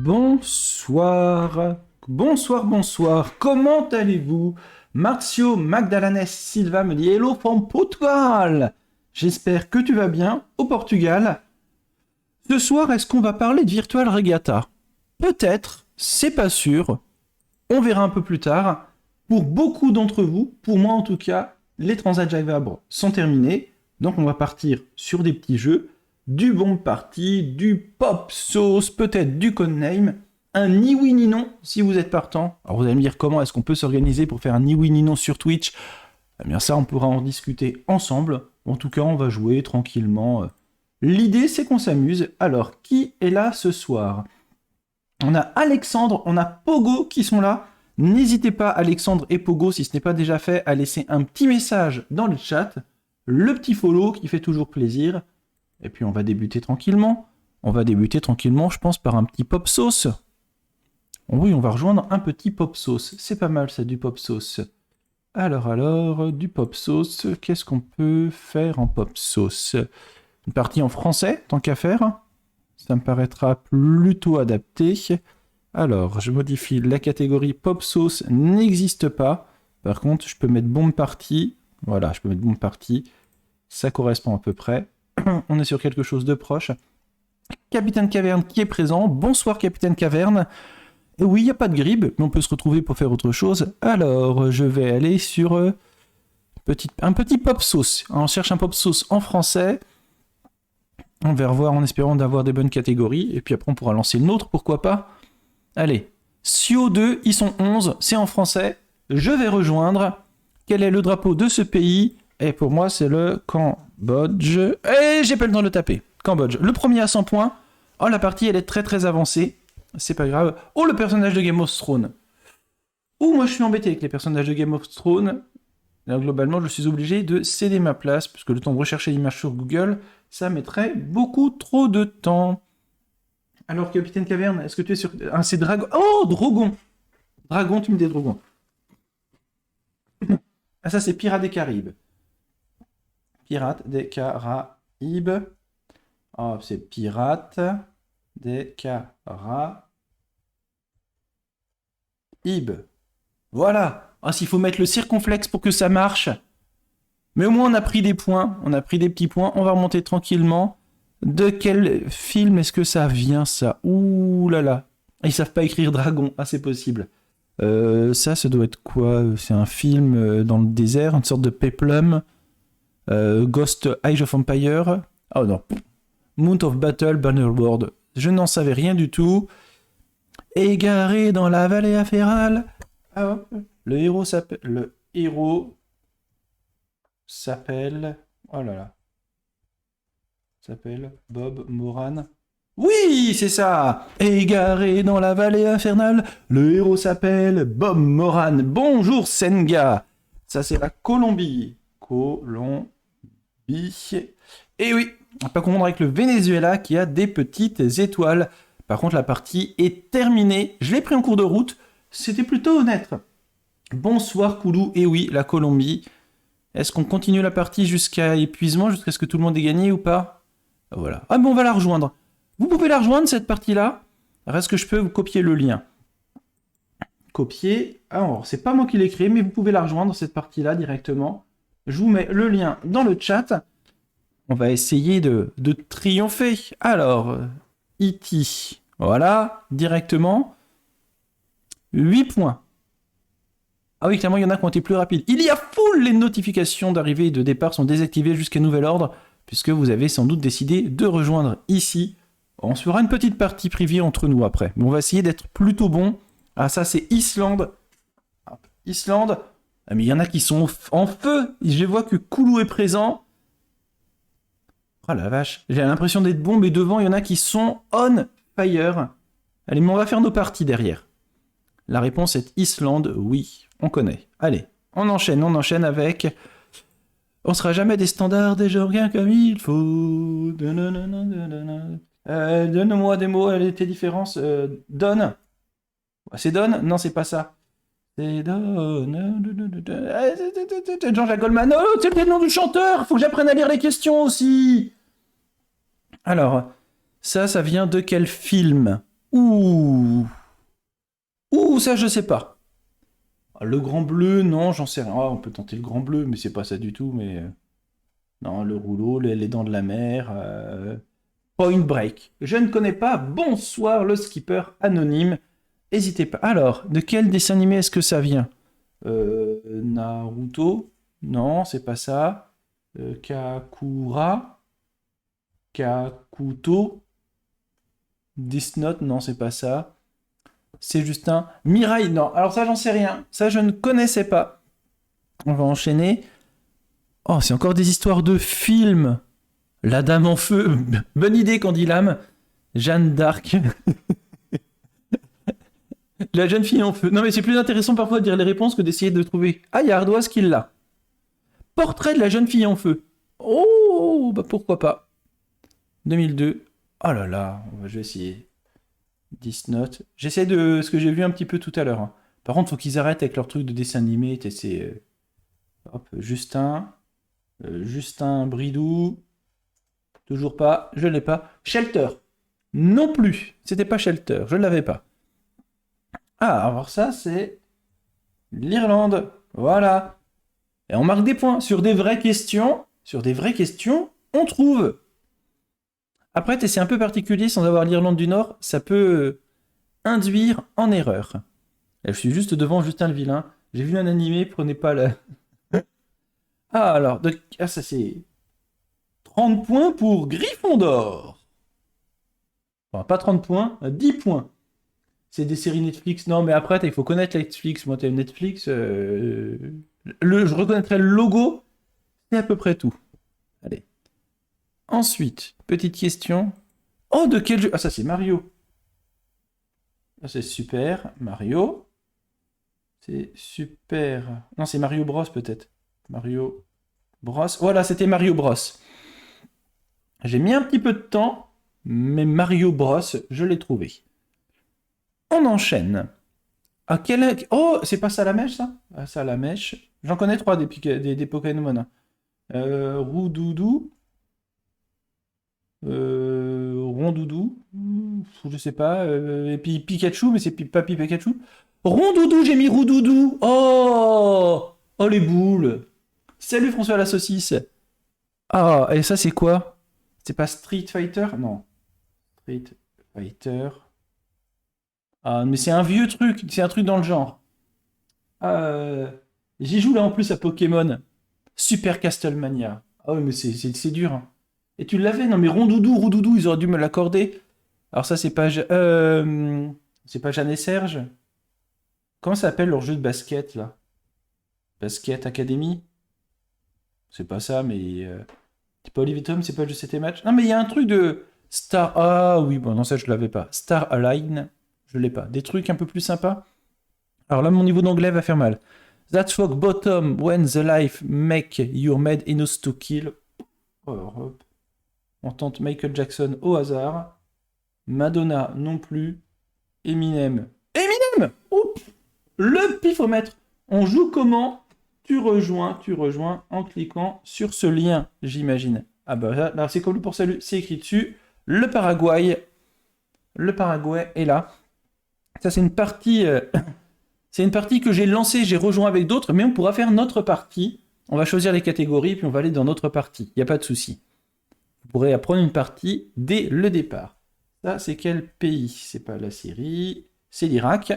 Bonsoir, bonsoir, comment allez-vous? Marzio Magdalanes Silva me dit Hello from Portugal. J'espère que tu vas bien au Portugal. Ce soir, est-ce qu'on va parler de Virtual Regatta? Peut-être, c'est pas sûr. On verra un peu plus tard. Pour beaucoup d'entre vous, pour moi en tout cas, les Transat Java sont terminés. Donc on va partir sur des petits jeux. Du bomb party, du pop sauce, peut-être du codename, un ni oui ni non si vous êtes partant. Alors vous allez me dire comment est-ce qu'on peut s'organiser pour faire un ni oui ni non sur Twitch. Eh bien ça on pourra en discuter ensemble. En tout cas on va jouer tranquillement. L'idée c'est qu'on s'amuse. Alors qui est là ce soir? On a Alexandre, on a Pogo qui sont là. N'hésitez pas Alexandre et Pogo si ce n'est pas déjà fait à laisser un petit message dans le chat. Le petit follow qui fait toujours plaisir. Et puis on va débuter tranquillement. On va débuter tranquillement, je pense, par un petit pop sauce. Oui, on va rejoindre un petit pop sauce. C'est pas mal ça, du pop sauce. Alors, du pop sauce, qu'est-ce qu'on peut faire en pop sauce? Une partie en français, tant qu'à faire. Ça me paraîtra plutôt adapté. Alors, je modifie la catégorie pop sauce n'existe pas. Par contre, je peux mettre bombe party. Voilà, je peux mettre bombe party. Ça correspond à peu près. On est sur quelque chose de proche. Capitaine Caverne qui est présent. Bonsoir Capitaine Caverne. Et oui, il n'y a pas de grib, mais on peut se retrouver pour faire autre chose. Alors, je vais aller sur un petit pop sauce. On cherche un pop sauce en français. On va revoir en espérant d'avoir des bonnes catégories. Et puis après, on pourra lancer le nôtre, pourquoi pas. Allez, Sio 2, ils sont 11, c'est en français. Je vais rejoindre. Quel est le drapeau de ce pays? Et pour moi, c'est le Cambodge. Et j'ai pas le temps de le taper. Cambodge. Le premier à 100 points. Oh, la partie, elle est très très avancée. C'est pas grave. Oh, le personnage de Game of Thrones. Oh, moi, je suis embêté avec les personnages de Game of Thrones. Là, globalement, je suis obligé de céder ma place, parce que le temps de rechercher l'image sur Google, ça mettrait beaucoup trop de temps. Alors, Capitaine Caverne, est-ce que tu es sur... Ah, c'est Dragon... Oh, Drogon. Dragon, tu me dis Drogon. Ah, ça, c'est Pirates des Caraïbes. Pirates des Caraïbes. Oh, c'est Pirates des Caraïbes. Voilà. Ah, s'il faut mettre le circonflexe pour que ça marche. Mais au moins, on a pris des points. On a pris des petits points. On va remonter tranquillement. De quel film est-ce que ça vient, ça? Ouh là là. Ils savent pas écrire dragon. Ah, c'est possible. Ça doit être quoi? C'est un film dans le désert, une sorte de péplum. Ghost Age of Empire. Oh non. Mount of Battle, Bannerlord. Je n'en savais rien du tout. Égaré dans la vallée infernale. Ah, hop. Le héros s'appelle... Oh là là. S'appelle Bob Moran. Oui, c'est ça. Égaré dans la vallée infernale, le héros s'appelle Bob Moran. Bonjour Senga. Ça c'est la Colombie. Et oui, on va pas confondre avec le Venezuela qui a des petites étoiles. Par contre, la partie est terminée. Je l'ai pris en cours de route. C'était plutôt honnête. Bonsoir Koulou. Et oui, la Colombie. Est-ce qu'on continue la partie jusqu'à épuisement, jusqu'à ce que tout le monde ait gagné ou pas? Voilà. Ah bon, on va la rejoindre. Vous pouvez la rejoindre, cette partie-là. Est-ce que je peux vous copier le lien? Copier. Alors, c'est pas moi qui l'ai créé, mais vous pouvez la rejoindre, cette partie-là, directement. Je vous mets le lien dans le chat. On va essayer de triompher. Alors, E.T. Voilà, directement. 8 points. Ah oui, clairement, il y en a qui ont été plus rapides. Il y a full, les notifications d'arrivée et de départ sont désactivées jusqu'à nouvel ordre, puisque vous avez sans doute décidé de rejoindre ici. On se fera une petite partie privée entre nous après. Mais on va essayer d'être plutôt bon. Ah, ça, c'est Islande. Islande. Ah, mais il y en a qui sont en feu. Je vois que Koulou est présent. Oh la vache. J'ai l'impression d'être bon, mais devant, il y en a qui sont on fire. Allez, mais on va faire nos parties derrière. La réponse est Islande, oui. On connaît. Allez, on enchaîne avec... On sera jamais des standards des Georgiens comme il faut. Donne-moi des mots, tes différences. Donne. C'est Donne? Non, c'est pas ça. C'est Donne. Jean-Jacques Goldman. Oh, c'est le nom du chanteur. Faut que j'apprenne à lire les questions aussi. Alors, ça vient de quel film? Ouh. Ouh, ça je sais pas. Le grand bleu, non, j'en sais rien. Ah, on peut tenter le grand bleu, mais c'est pas ça du tout. Mais non, le rouleau, les dents de la mer. Point Break. Je ne connais pas. Bonsoir, le skipper anonyme. N'hésitez pas. Alors, de quel dessin animé est-ce que ça vient? Naruto? Non, c'est pas ça. Kakura? Kakuto? Death Note? Non, c'est pas ça. C'est Justin. Mirai? Non. Alors ça, j'en sais rien. Ça, je ne connaissais pas. On va enchaîner. Oh, c'est encore des histoires de films. La Dame en Feu. Bonne idée, Candy Lam. Jeanne d'Arc. La jeune fille en feu. Non, mais c'est plus intéressant parfois de dire les réponses que d'essayer de trouver. Ah, il y a Ardoise qui l'a. Portrait de la jeune fille en feu. Oh, bah pourquoi pas. 2002. Oh là là, je vais essayer. 10 notes. J'essaie de ce que j'ai vu un petit peu tout à l'heure. Hein. Par contre, faut qu'ils arrêtent avec leur truc de dessin animé. C'est hop, Justin. Justin Bridou. Toujours pas. Je l'ai pas. Shelter. Non plus. C'était pas Shelter. Je ne l'avais pas. Ah, alors ça, c'est l'Irlande. Voilà. Et on marque des points. Sur des vraies questions, on trouve. Après, c'est un peu particulier, sans avoir l'Irlande du Nord, ça peut induire en erreur. Là, je suis juste devant Justin le Vilain. J'ai vu un animé, prenez pas la... Ah, alors, ça c'est... 30 points pour Gryffondor. Enfin, pas 30 points, 10 points. C'est des séries Netflix. Non, mais après, il faut connaître Netflix. Moi, t'as Netflix. Je reconnaîtrai le logo. C'est à peu près tout. Allez. Ensuite, petite question. Oh, de quel jeu? Ah, ça, c'est Mario. Ah, c'est super. Mario. C'est super. Non, c'est Mario Bros, peut-être. Mario Bros. Voilà, c'était Mario Bros. J'ai mis un petit peu de temps, mais Mario Bros, je l'ai trouvé. On enchaîne. Ah, oh, c'est pas Salamèche, ça? Ah, Salamèche. J'en connais 3 des Pokémon. Hein. Roudoudou. Rondoudou. Je sais pas. Et puis Pikachu, mais c'est pas Pikachu. Rondoudou, j'ai mis Roudoudou. Oh! Oh, les boules. Salut François la saucisse. Ah, et ça, c'est quoi? C'est pas Street Fighter? Non. Street Fighter. Ah, mais c'est un vieux truc, c'est un truc dans le genre. Euh, J'y joue là en plus à Pokémon. Super Castlevania. Ah oui, mais c'est dur. Hein. Et tu l'avais? Non, mais Rondoudou, ils auraient dû me l'accorder. Alors ça, c'est pas Jeanne et Serge? Comment ça s'appelle leur jeu de basket, là? Basket Academy? C'est pas ça, mais... C'est pas Olivier Tom, c'est pas Je sais tes matchs. Non, mais il y a un truc de... Star... Ah oui, bon, non, ça, je l'avais pas. Star Align, je l'ai pas. Des trucs un peu plus sympas? Alors là, mon niveau d'anglais va faire mal. That's rock bottom when the life make your mad enough to kill. Hop. On tente Michael Jackson au hasard. Madonna non plus. Eminem. Eminem! Oups! Le pifomètre. On joue comment? Tu rejoins en cliquant sur ce lien, j'imagine. Ah bah là, c'est comme pour salut, c'est écrit dessus. Le Paraguay. Le Paraguay est là. Ça, c'est une partie... C'est une partie que j'ai lancée, j'ai rejoint avec d'autres, mais on pourra faire notre partie. On va choisir les catégories, puis on va aller dans notre partie. Il n'y a pas de souci. Vous pourrez apprendre une partie dès le départ. Ça, c'est quel pays? C'est pas la Syrie, c'est l'Irak.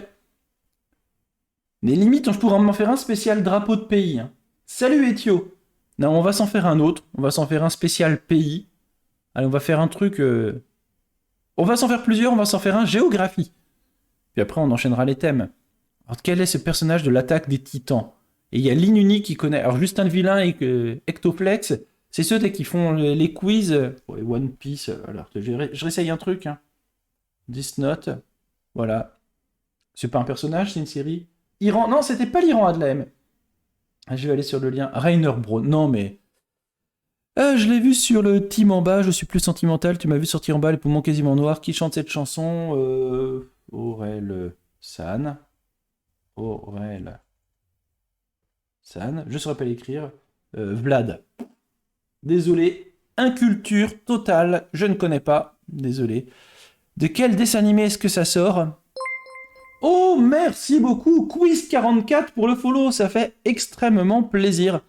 Mais limite, je pourrais m'en faire un spécial drapeau de pays. Hein. Salut Éthio. Non, on va s'en faire un autre. On va s'en faire un spécial pays. Allez, on va faire un truc... On va s'en faire plusieurs, on va s'en faire un géographie. Puis après, on enchaînera les thèmes. Alors, quel est ce personnage de l'attaque des titans? Et il y a l'Inuni qui connaît. Alors, Justin le Vilain et Ectoplex, c'est ceux qui font les quiz. Ouais, One Piece. Alors, je réessaye un truc. Hein. This Note. Voilà. C'est pas un personnage, c'est une série. Iran. Non, c'était pas l'Iran, Adlem. Je vais aller sur le lien. Rainer Braun. Non, mais. Je l'ai vu sur le team en bas. Je suis plus sentimental. Tu m'as vu sortir en bas, les poumons quasiment noirs. Qui chante cette chanson? Aurel San. Aurel San, je ne saurais pas l'écrire. Vlad. Désolé, inculture totale, je ne connais pas. Désolé. De quel dessin animé est-ce que ça sort? Oh, merci beaucoup. Quiz 44 pour le follow. Ça fait extrêmement plaisir.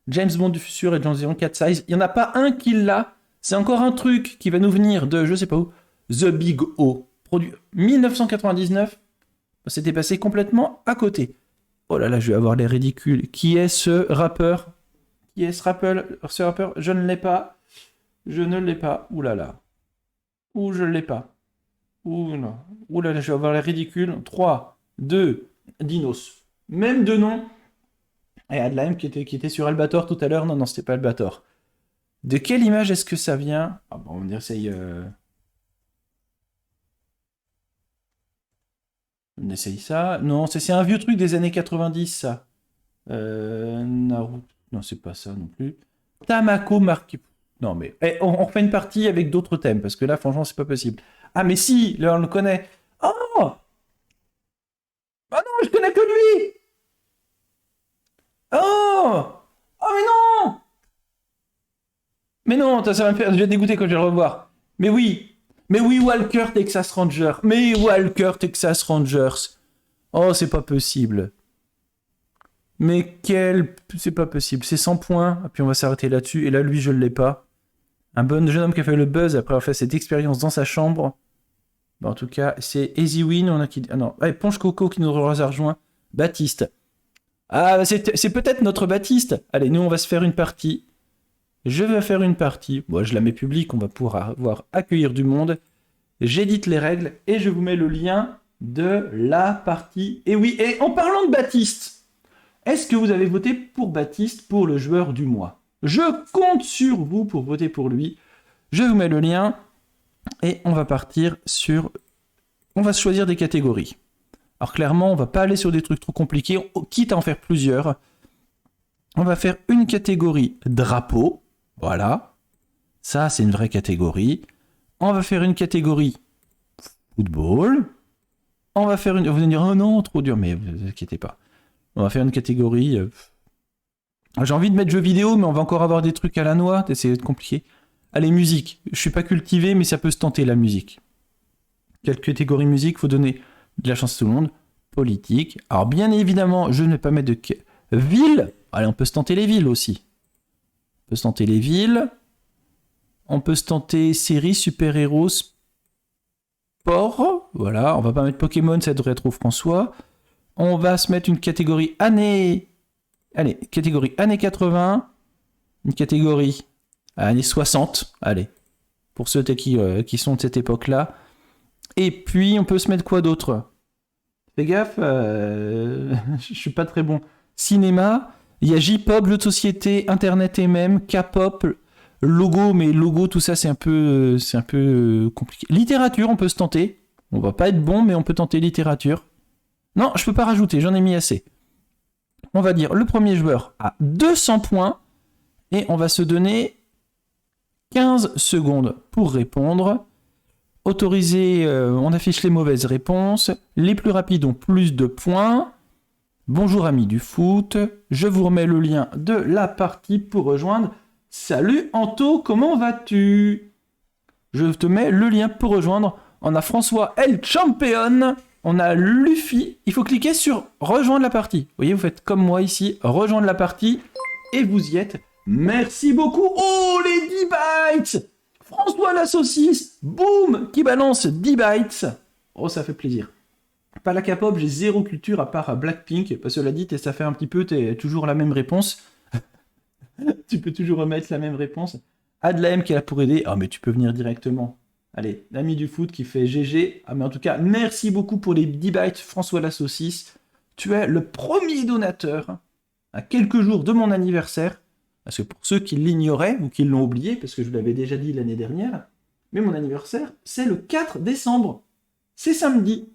James Bond du futur et John 04 Size. Il n'y en a pas un qui l'a. C'est encore un truc qui va nous venir de je sais pas où. The Big O. Produit 1999. C'était passé complètement à côté. Oh là là, je vais avoir les ridicules. Qui est ce rappeur? Qui est ce rappeur? Je ne l'ai pas. Je ne l'ai pas. Ouh là là. Ouh, je ne l'ai pas. Ouh non. Ouh là là, je vais avoir les ridicules. 3, 2, Dinos. Même deux noms. Et Adlaim qui était sur Albator tout à l'heure. Non, c'était pas Albator. De quelle image est-ce que ça vient? Ah bon, on essaye... On essaye ça. Non, c'est un vieux truc des années 90, ça. Naruto. Non, c'est pas ça non plus. Tamako marqué. Non, mais on refait une partie avec d'autres thèmes, parce que là, franchement, c'est pas possible. Ah, mais si, là, on le connaît. Oh! Ah non, je connais que lui! Oh! Oh, mais non! Mais non, ça va me faire... Je vais dégoûter quand je vais le revoir. Mais oui! Mais oui, Walker Texas Ranger. Mais Walker Texas Rangers. Oh, c'est pas possible. Mais quel... C'est pas possible. C'est 100 points. Et puis on va s'arrêter là-dessus. Et là, lui, je ne l'ai pas. Un bon jeune homme qui a fait le buzz après avoir fait cette expérience dans sa chambre. Bon, en tout cas, c'est Easy Win. On a qui... Ah non. Allez, Ponche Coco qui nous a rejoint. Baptiste. Ah, c'est peut-être notre Baptiste. Allez, nous, on va se faire une partie. Je vais faire une partie. Bon, je la mets publique, on va pouvoir accueillir du monde. J'édite les règles et je vous mets le lien de la partie. Et oui, et en parlant de Baptiste, est-ce que vous avez voté pour Baptiste pour le joueur du mois? Je compte sur vous pour voter pour lui. Je vous mets le lien et on va partir sur... On va choisir des catégories. Alors clairement, on va pas aller sur des trucs trop compliqués, quitte à en faire plusieurs. On va faire une catégorie drapeau. Voilà, ça c'est une vraie catégorie. On va faire une catégorie football. On va faire une... Vous allez dire, oh non, trop dur, mais vous inquiétez pas. On va faire une catégorie... J'ai envie de mettre jeux vidéo, mais on va encore avoir des trucs à la noix, c'est compliqué. Allez, musique. Je suis pas cultivé, mais ça peut se tenter, la musique. Quelle catégorie musique? Faut donner de la chance à tout le monde. Politique. Alors bien évidemment, je ne vais pas mettre de... Ville. Allez, on peut se tenter les villes aussi. On peut se tenter les villes. On peut se tenter séries, super-héros, sport. Voilà, on va pas mettre Pokémon, ça devrait être au François. On va se mettre une catégorie années... Allez, catégorie années 80. Une catégorie années 60. Allez, pour ceux qui sont de cette époque-là. Et puis, on peut se mettre quoi d'autre? Fais gaffe, je suis pas très bon. Cinéma... Il y a J-pop, jeux de société, internet et même, K-pop, logo, mais logo, tout ça, c'est un peu compliqué. Littérature, on peut se tenter. On va pas être bon, mais on peut tenter littérature. Non, je peux pas rajouter, j'en ai mis assez. On va dire le premier joueur a 200 points et on va se donner 15 secondes pour répondre. Autorisé, on affiche les mauvaises réponses. Les plus rapides ont plus de points. Bonjour amis du foot, je vous remets le lien de la partie pour rejoindre. Salut Anto, comment vas-tu? Je te mets le lien pour rejoindre. On a François El Champion, on a Luffy. Il faut cliquer sur rejoindre la partie. Vous voyez, vous faites comme moi ici, rejoindre la partie et vous y êtes. Merci beaucoup. Oh, les 10 bytes! François la saucisse, boum, qui balance 10 bytes. Oh, ça fait plaisir. Pas la K-pop, j'ai zéro culture à part Blackpink, parce que cela dit, ça fait un petit peu, t'es toujours la même réponse. Tu peux toujours remettre la même réponse. Adlaem qui est là pour aider. Ah, mais tu peux venir directement. Allez, l'ami du foot qui fait GG. Ah, mais en tout cas, merci beaucoup pour les 10 bytes, François la saucisse. Tu es le premier donateur à quelques jours de mon anniversaire. Parce que pour ceux qui l'ignoraient ou qui l'ont oublié, parce que je vous l'avais déjà dit l'année dernière, mais mon anniversaire, c'est le 4 décembre. C'est samedi.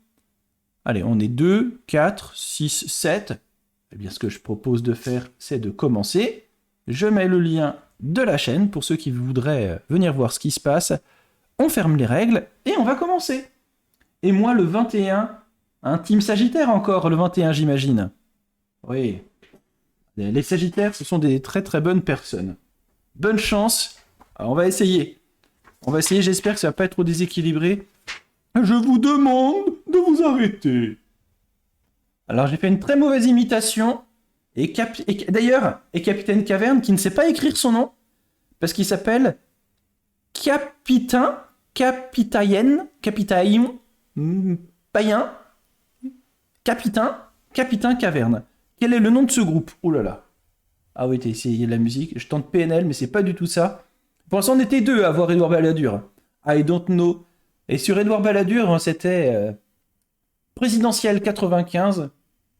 Allez, on est 2, 4, 6, 7. Eh bien, ce que je propose de faire, c'est de commencer. Je mets le lien de la chaîne pour ceux qui voudraient venir voir ce qui se passe. On ferme les règles et on va commencer. Et moi, le 21, un team Sagittaire encore, le 21, j'imagine. Oui. Les Sagittaires, ce sont des très très bonnes personnes. Bonne chance. Alors, on va essayer. J'espère que ça va pas être trop déséquilibré. Je vous demande de vous arrêter. Alors j'ai fait une très mauvaise imitation. D'ailleurs, Capitaine Caverne qui ne sait pas écrire son nom, parce qu'il s'appelle Capitaine, Païen, Capitaine Caverne. Quel est le nom de ce groupe? Oh là là. Ah oui, t'as essayé de la musique. Je tente PNL, mais c'est pas du tout ça. Pour l'instant, on était deux à voir Edouard Balladur. I don't know. Et sur Edouard Balladur, c'était présidentielle 95,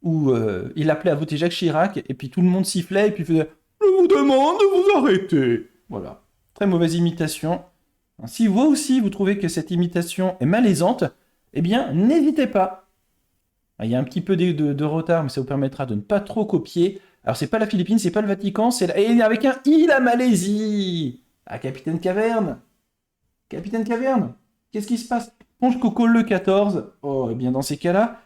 où il appelait à voter Jacques Chirac, et puis tout le monde sifflait, et puis faisait « Je vous demande de vous arrêter ». Voilà. Très mauvaise imitation. Si vous aussi, vous trouvez que cette imitation est malaisante, eh bien, n'hésitez pas. Il y a un petit peu de retard, mais ça vous permettra de ne pas trop copier. Alors, c'est pas la Philippine, c'est pas le Vatican, et avec un I, la Malaisie. Ah, Capitaine Caverne. Capitaine Caverne, qu'est-ce qui se passe? Ponche Coco le 14. Oh, eh bien, dans ces cas-là,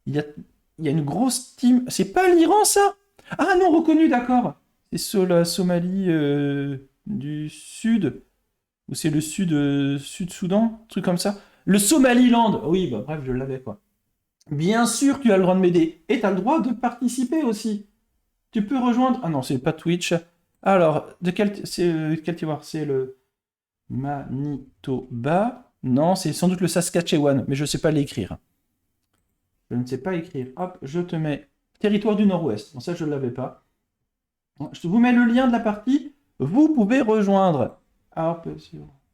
il y a une grosse team. C'est pas l'Iran, ça? Ah non, reconnu, d'accord. C'est la Somalie du Sud. Ou c'est le Sud-Soudan, un truc comme ça. Le Somaliland. Oui, bah bref, je l'avais, quoi. Bien sûr, tu as le droit de m'aider. Et tu as le droit de participer aussi. Tu peux rejoindre... Ah non, c'est pas Twitch. Alors, quel tiroir? C'est le Manitoba. Non, c'est sans doute le Saskatchewan, mais je ne sais pas l'écrire. Je ne sais pas écrire. Hop, je te mets territoire du Nord-Ouest. Bon, ça, je ne l'avais pas. Je vous mets le lien de la partie. Vous pouvez rejoindre. Hop,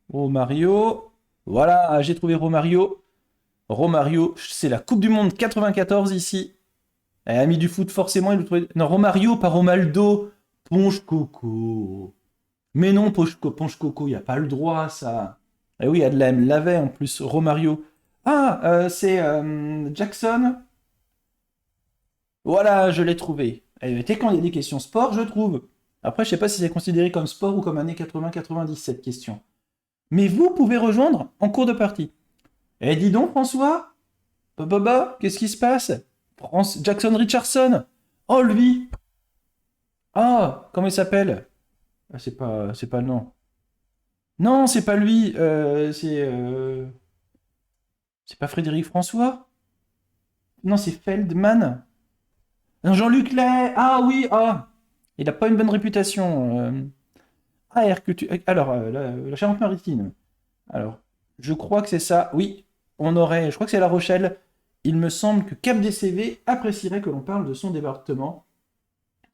Romario. Voilà, j'ai trouvé Romario. Romario, c'est la Coupe du Monde 94 ici. Et ami du foot, forcément, il le trouvait. Non, Romario, pas Romaldo. Ponche Coco. Mais non, Ponche Coco, il n'y a pas le droit, ça. Et oui, Adlem l'avait en plus, Romario. Ah, c'est Jackson. Voilà, je l'ai trouvé. Et quand il y a des questions sport, je trouve. Après, je sais pas si c'est considéré comme sport ou comme année 80-90, cette question. Mais vous pouvez rejoindre en cours de partie. Eh, dis donc, François. Qu'est-ce qui se passe? Jackson Richardson. Oh, lui. Ah, comment il s'appelle? Ah, c'est pas le nom. Non, c'est pas lui. C'est pas Frédéric François? Non, c'est Feldman. Non, Jean-Luc Lay. Ah oui, ah. Il a pas une bonne réputation. Ah, alors, la Charente-Maritime. Alors, je crois que c'est ça. Oui, je crois que c'est La Rochelle. Il me semble que Cap des CV apprécierait que l'on parle de son département.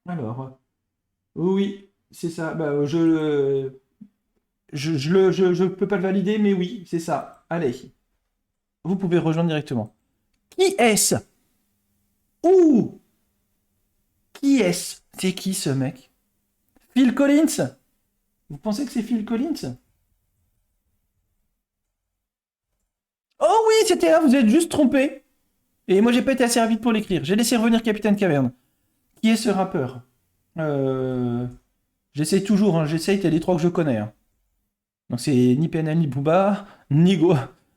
Alors, oui, c'est ça. Bah, je peux pas le valider, mais oui, c'est ça. Allez, vous pouvez rejoindre directement. Qui est-ce? Ouh! Qui est-ce? C'est qui ce mec? Phil Collins? Vous pensez que c'est Phil Collins? Oh oui, c'était là, vous êtes juste trompé. Et moi, j'ai pas été assez rapide pour l'écrire. J'ai laissé revenir Capitaine Caverne. Qui est ce rappeur? J'essaye toujours, hein, j'essaye, t'as les trois que je connais. Hein. Donc c'est ni PNL, ni Booba, ni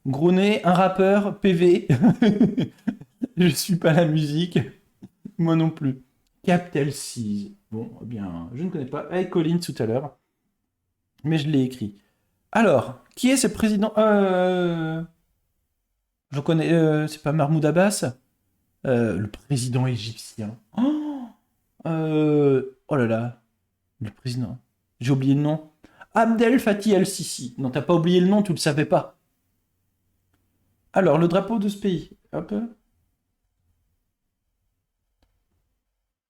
Gronet, un rappeur, PV. Je suis pas la musique. Moi non plus. Captel 6. Bon, eh bien, je ne connais pas. Avec Collins tout à l'heure. Mais je l'ai écrit. Alors, qui est ce président? Je connais. C'est pas Mahmoud Abbas? Le président égyptien. Oh là là. Le président. J'ai oublié le nom. Abdel Fattah el-Sisi. Non, t'as pas oublié le nom, tu le savais pas. Alors, le drapeau de ce pays. Hop.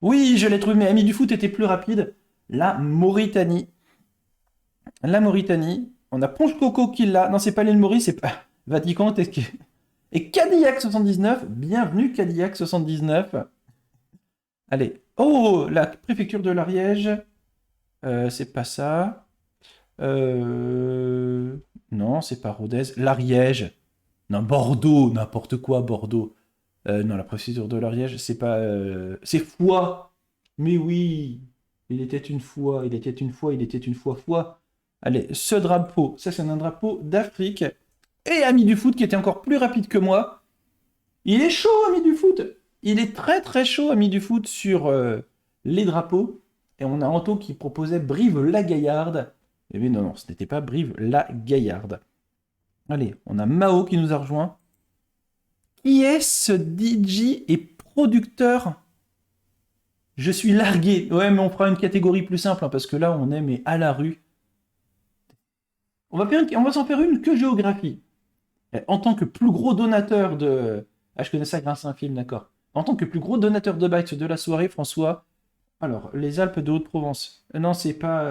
Oui, je l'ai trouvé, mais Ami du foot était plus rapide. La Mauritanie. La Mauritanie. On a Ponche Coco qui l'a. Non, c'est pas l'île Maurice, c'est pas Vatican. Et Cadillac 79. Bienvenue, Cadillac 79. Allez. Oh, la préfecture de l'Ariège. C'est pas ça. Non, c'est pas Rodez. L'Ariège. Non, Bordeaux. N'importe quoi, Bordeaux. Non, la préfecture de l'Ariège, c'est pas... c'est Foix. Mais oui. Il était une fois, il était une fois, il était une fois. Allez, ce drapeau, ça c'est un drapeau d'Afrique. Et Ami du foot qui était encore plus rapide que moi. Il est chaud, Ami du foot. Il est très très chaud, Ami du foot, sur les drapeaux. Et on a Anto qui proposait Brive-la-Gaillarde. Eh bien non, ce n'était pas Brive-la-Gaillarde. Allez, on a Mao qui nous a rejoint. Qui est ce DJ et producteur? Je suis largué. Ouais, mais on fera une catégorie plus simple, hein, parce que là, on est mais à la rue. On va s'en faire une que géographie. En tant que plus gros donateur de... Ah, je connais ça grâce à un film, d'accord. En tant que plus gros donateur de bytes de la soirée, François... Alors, les Alpes de Haute-Provence. Non, c'est pas...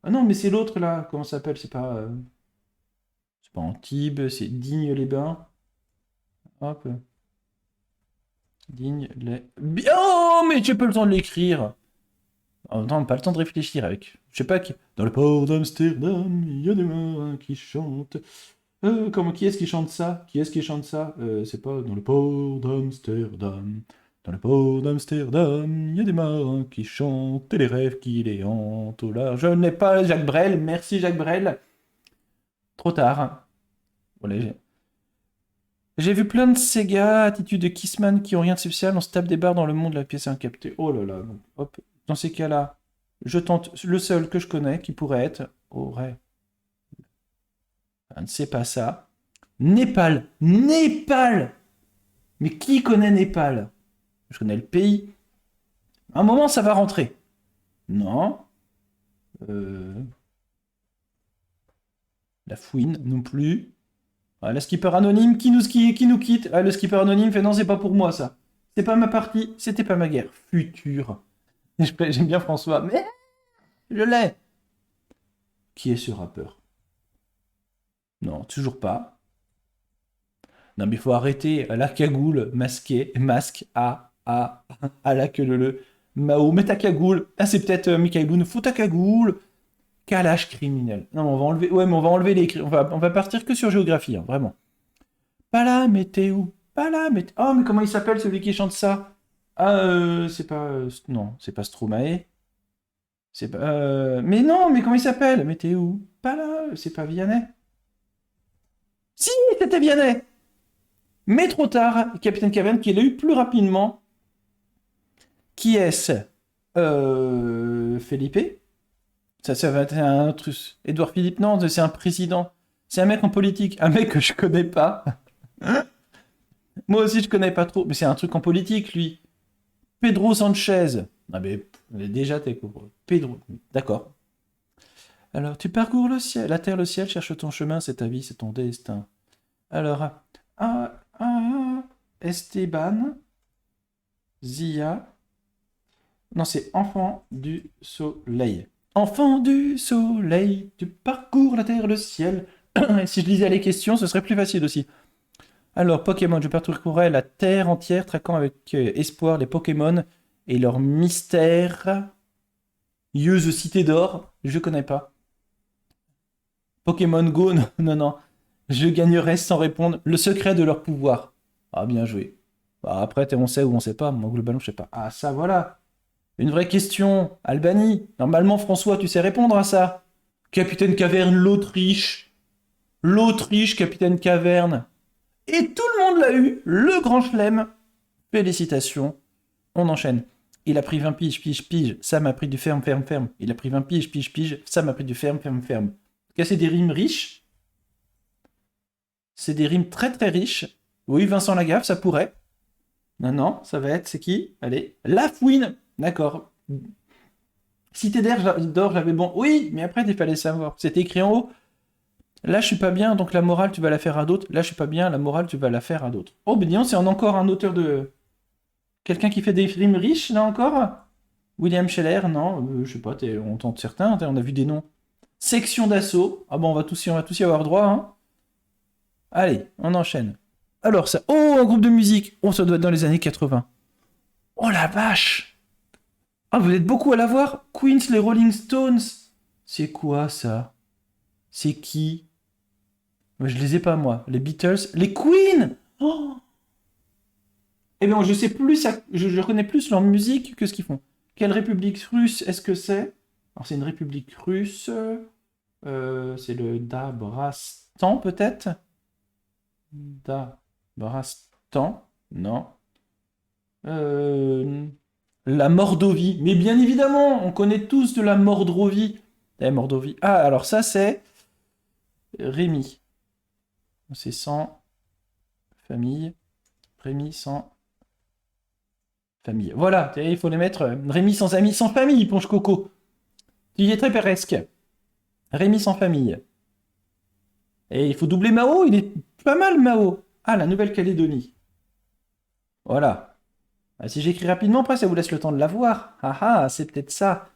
Ah non, mais c'est l'autre, là. Comment ça s'appelle? C'est pas Antibes, c'est Digne-les-Bains. Hop. Digne-les... Oh, mais j'ai pas le temps de l'écrire. En même temps, pas le temps de réfléchir avec. Je sais pas qui. Dans le port d'Amsterdam, il y a des marins qui chantent. Qui est-ce qui chante ça? Qui est-ce qui chante ça? C'est pas dans le port d'Amsterdam. Dans le port d'Amsterdam, il y a des marins qui chantent et les rêves qui les hantent au large. Je n'ai pas Jacques Brel. Merci Jacques Brel. Trop tard. Voilà, j'ai vu plein de Sega, attitude de Kissman qui ont rien de spécial. On se tape des barres dans le monde de la pièce incaptée. Oh là là. Hop. Dans ces cas-là, je tente le seul que je connais qui pourrait être. Aurait. C'est pas ça. Népal. Népal. Mais qui connaît Népal? Je connais le pays. À un moment, ça va rentrer. Non. La fouine non plus. Ah, le skipper anonyme qui nous quitte. Ah, le skipper anonyme fait non, c'est pas pour moi ça. C'est pas ma partie, c'était pas ma guerre. Futur. J'aime bien François, mais je l'ai. Qui est ce rappeur? Non, toujours pas. Non, mais il faut arrêter la cagoule masquée, masque, à la queue le. Mao, mets ta cagoule. Ah, c'est peut-être Michaeloun, faut ta cagoule. Calage criminel. Non, mais on va enlever. Ouais, mais on va enlever les. On va partir que sur géographie, hein, vraiment. Pas la météo. Pas la météo. Oh, mais comment il s'appelle celui qui chante ça? Ah, c'est pas. Non, c'est pas Stromae. C'est pas. Mais non, mais comment il s'appelle? Météo. Pas là, c'est pas Vianney. Si, c'était Vianney! Mais trop tard, Capitaine Caverne, qui l'a eu plus rapidement. Qui est-ce? Felipe? Ça va être un autre. Édouard Philippe, non, c'est un président. C'est un mec en politique. Un mec que je connais pas. Moi aussi, je connais pas trop. Mais c'est un truc en politique, lui. Pedro Sanchez. Ah, mais déjà, t'es couvre. Pedro. D'accord. Alors, tu parcours le ciel, la terre, le ciel, cherche ton chemin, c'est ta vie, c'est ton destin. Alors, Esteban, Zia. Non, c'est Enfant du Soleil. Enfant du Soleil, tu parcours la terre, le ciel. Si je lisais les questions, ce serait plus facile aussi. Alors, Pokémon, je parcourrai la terre entière, traquant avec espoir les Pokémon et leur mystère. Yeuse cité d'or, je connais pas. Pokémon Go, non, non, non. Je gagnerai sans répondre le secret de leur pouvoir. Ah, bien joué. Bah, après, on sait ou on sait pas. Moi, globalement, je sais pas. Ah, ça, voilà. Une vraie question. Albanie. Normalement, François, tu sais répondre à ça. Capitaine Caverne, l'Autriche. L'Autriche, Capitaine Caverne. Et tout le monde l'a eu. Le grand chelem. Félicitations. On enchaîne. Il a pris 20 piges, pige, pige. Ça m'a pris du ferme, ferme, ferme. Il a pris 20 piges, pige, pige. Ça m'a pris du ferme, ferme, ferme. En tout cas, c'est des rimes riches. C'est des rimes très, très riches. Oui, Vincent Lagaffe, ça pourrait. Non, non, ça va être, c'est qui? Allez, La Fouine. D'accord. Cité d'or, j'avais bon. Oui, mais après, il fallait savoir. C'était écrit en haut. Là, je suis pas bien, donc la morale, tu vas la faire à d'autres. Là, je suis pas bien, la morale, tu vas la faire à d'autres. Oh, ben dis donc, c'est encore un auteur de... Quelqu'un qui fait des rimes riches, là encore? William Scheller, non, je sais pas, on tente certains, on a vu des noms. Section d'assaut. Ah bon, on va tous y avoir droit, hein. Allez, on enchaîne. Alors ça... Oh, un groupe de musique. Oh, ça doit être dans les années 80. Oh la vache! Ah, vous êtes beaucoup à la voir? Queens, les Rolling Stones. C'est quoi ça? C'est qui? Moi, je les ai pas, moi. Les Beatles. Les Queens! Oh! Eh bien, je sais plus, je connais plus leur musique que ce qu'ils font. Quelle république russe est-ce que c'est? Alors, c'est une république russe. C'est le Dabrastan, peut-être? Dabrastan? Non. La Mordovie. Mais bien évidemment, on connaît tous de la Mordovie. Mordovie. Ah, alors ça, c'est Rémi. C'est sans famille. Rémi sans famille. Voilà, il faut les mettre. Rémi sans amis, sans famille, Ponche Coco. Tu y es très presque. Rémi sans famille. Et il faut doubler Mao, il est pas mal Mao. Ah, la Nouvelle-Calédonie. Voilà. Ah, si j'écris rapidement, après ça vous laisse le temps de la voir. Ah ah, c'est peut-être ça.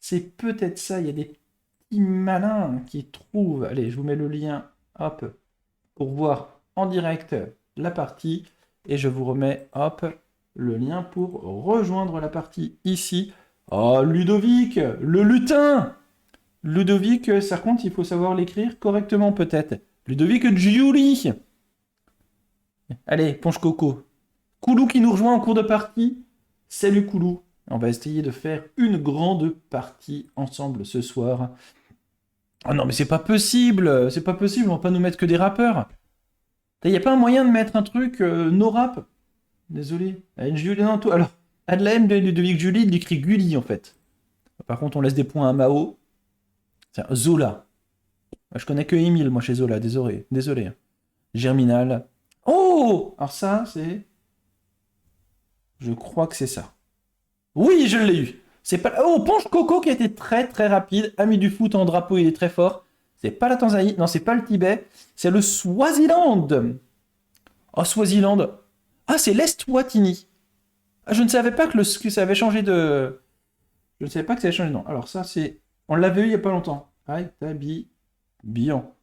C'est peut-être ça, il y a des petits malins qui trouvent. Allez, je vous mets le lien, hop, pour voir en direct la partie. Et je vous remets, hop, le lien pour rejoindre la partie ici. Oh, Ludovic, le lutin! Ludovic, ça compte, il faut savoir l'écrire correctement peut-être. Ludovic Giuli. Allez, Ponche Coco. Koulou qui nous rejoint en cours de partie. Salut Koulou. On va essayer de faire une grande partie ensemble ce soir. Oh non, mais c'est pas possible. C'est pas possible, on va pas nous mettre que des rappeurs. Il n'y a pas un moyen de mettre un truc no rap? Désolé. Non, tout. Alors, Adlaem de Ludovic Julie, il écrit Gulli en fait. Par contre, on laisse des points à Mao. Tiens, Zola. Je connais que Émile, moi, chez Zola, désolé. Désolé. Germinal. Oh! Alors ça, c'est... Je crois que c'est ça. Oui, je l'ai eu. C'est pas... Oh, Ponche Coco qui a été très très rapide. Ami du foot en drapeau, il est très fort. C'est pas la Tanzanie, non, c'est pas le Tibet. C'est le Swaziland. Oh, Swaziland. Ah, c'est l'Eswatini. Ah, je ne savais pas que ça avait changé de... Je ne savais pas que ça avait changé de nom. Alors ça, c'est... On l'avait eu il n'y a pas longtemps. Aïe, Tabibian.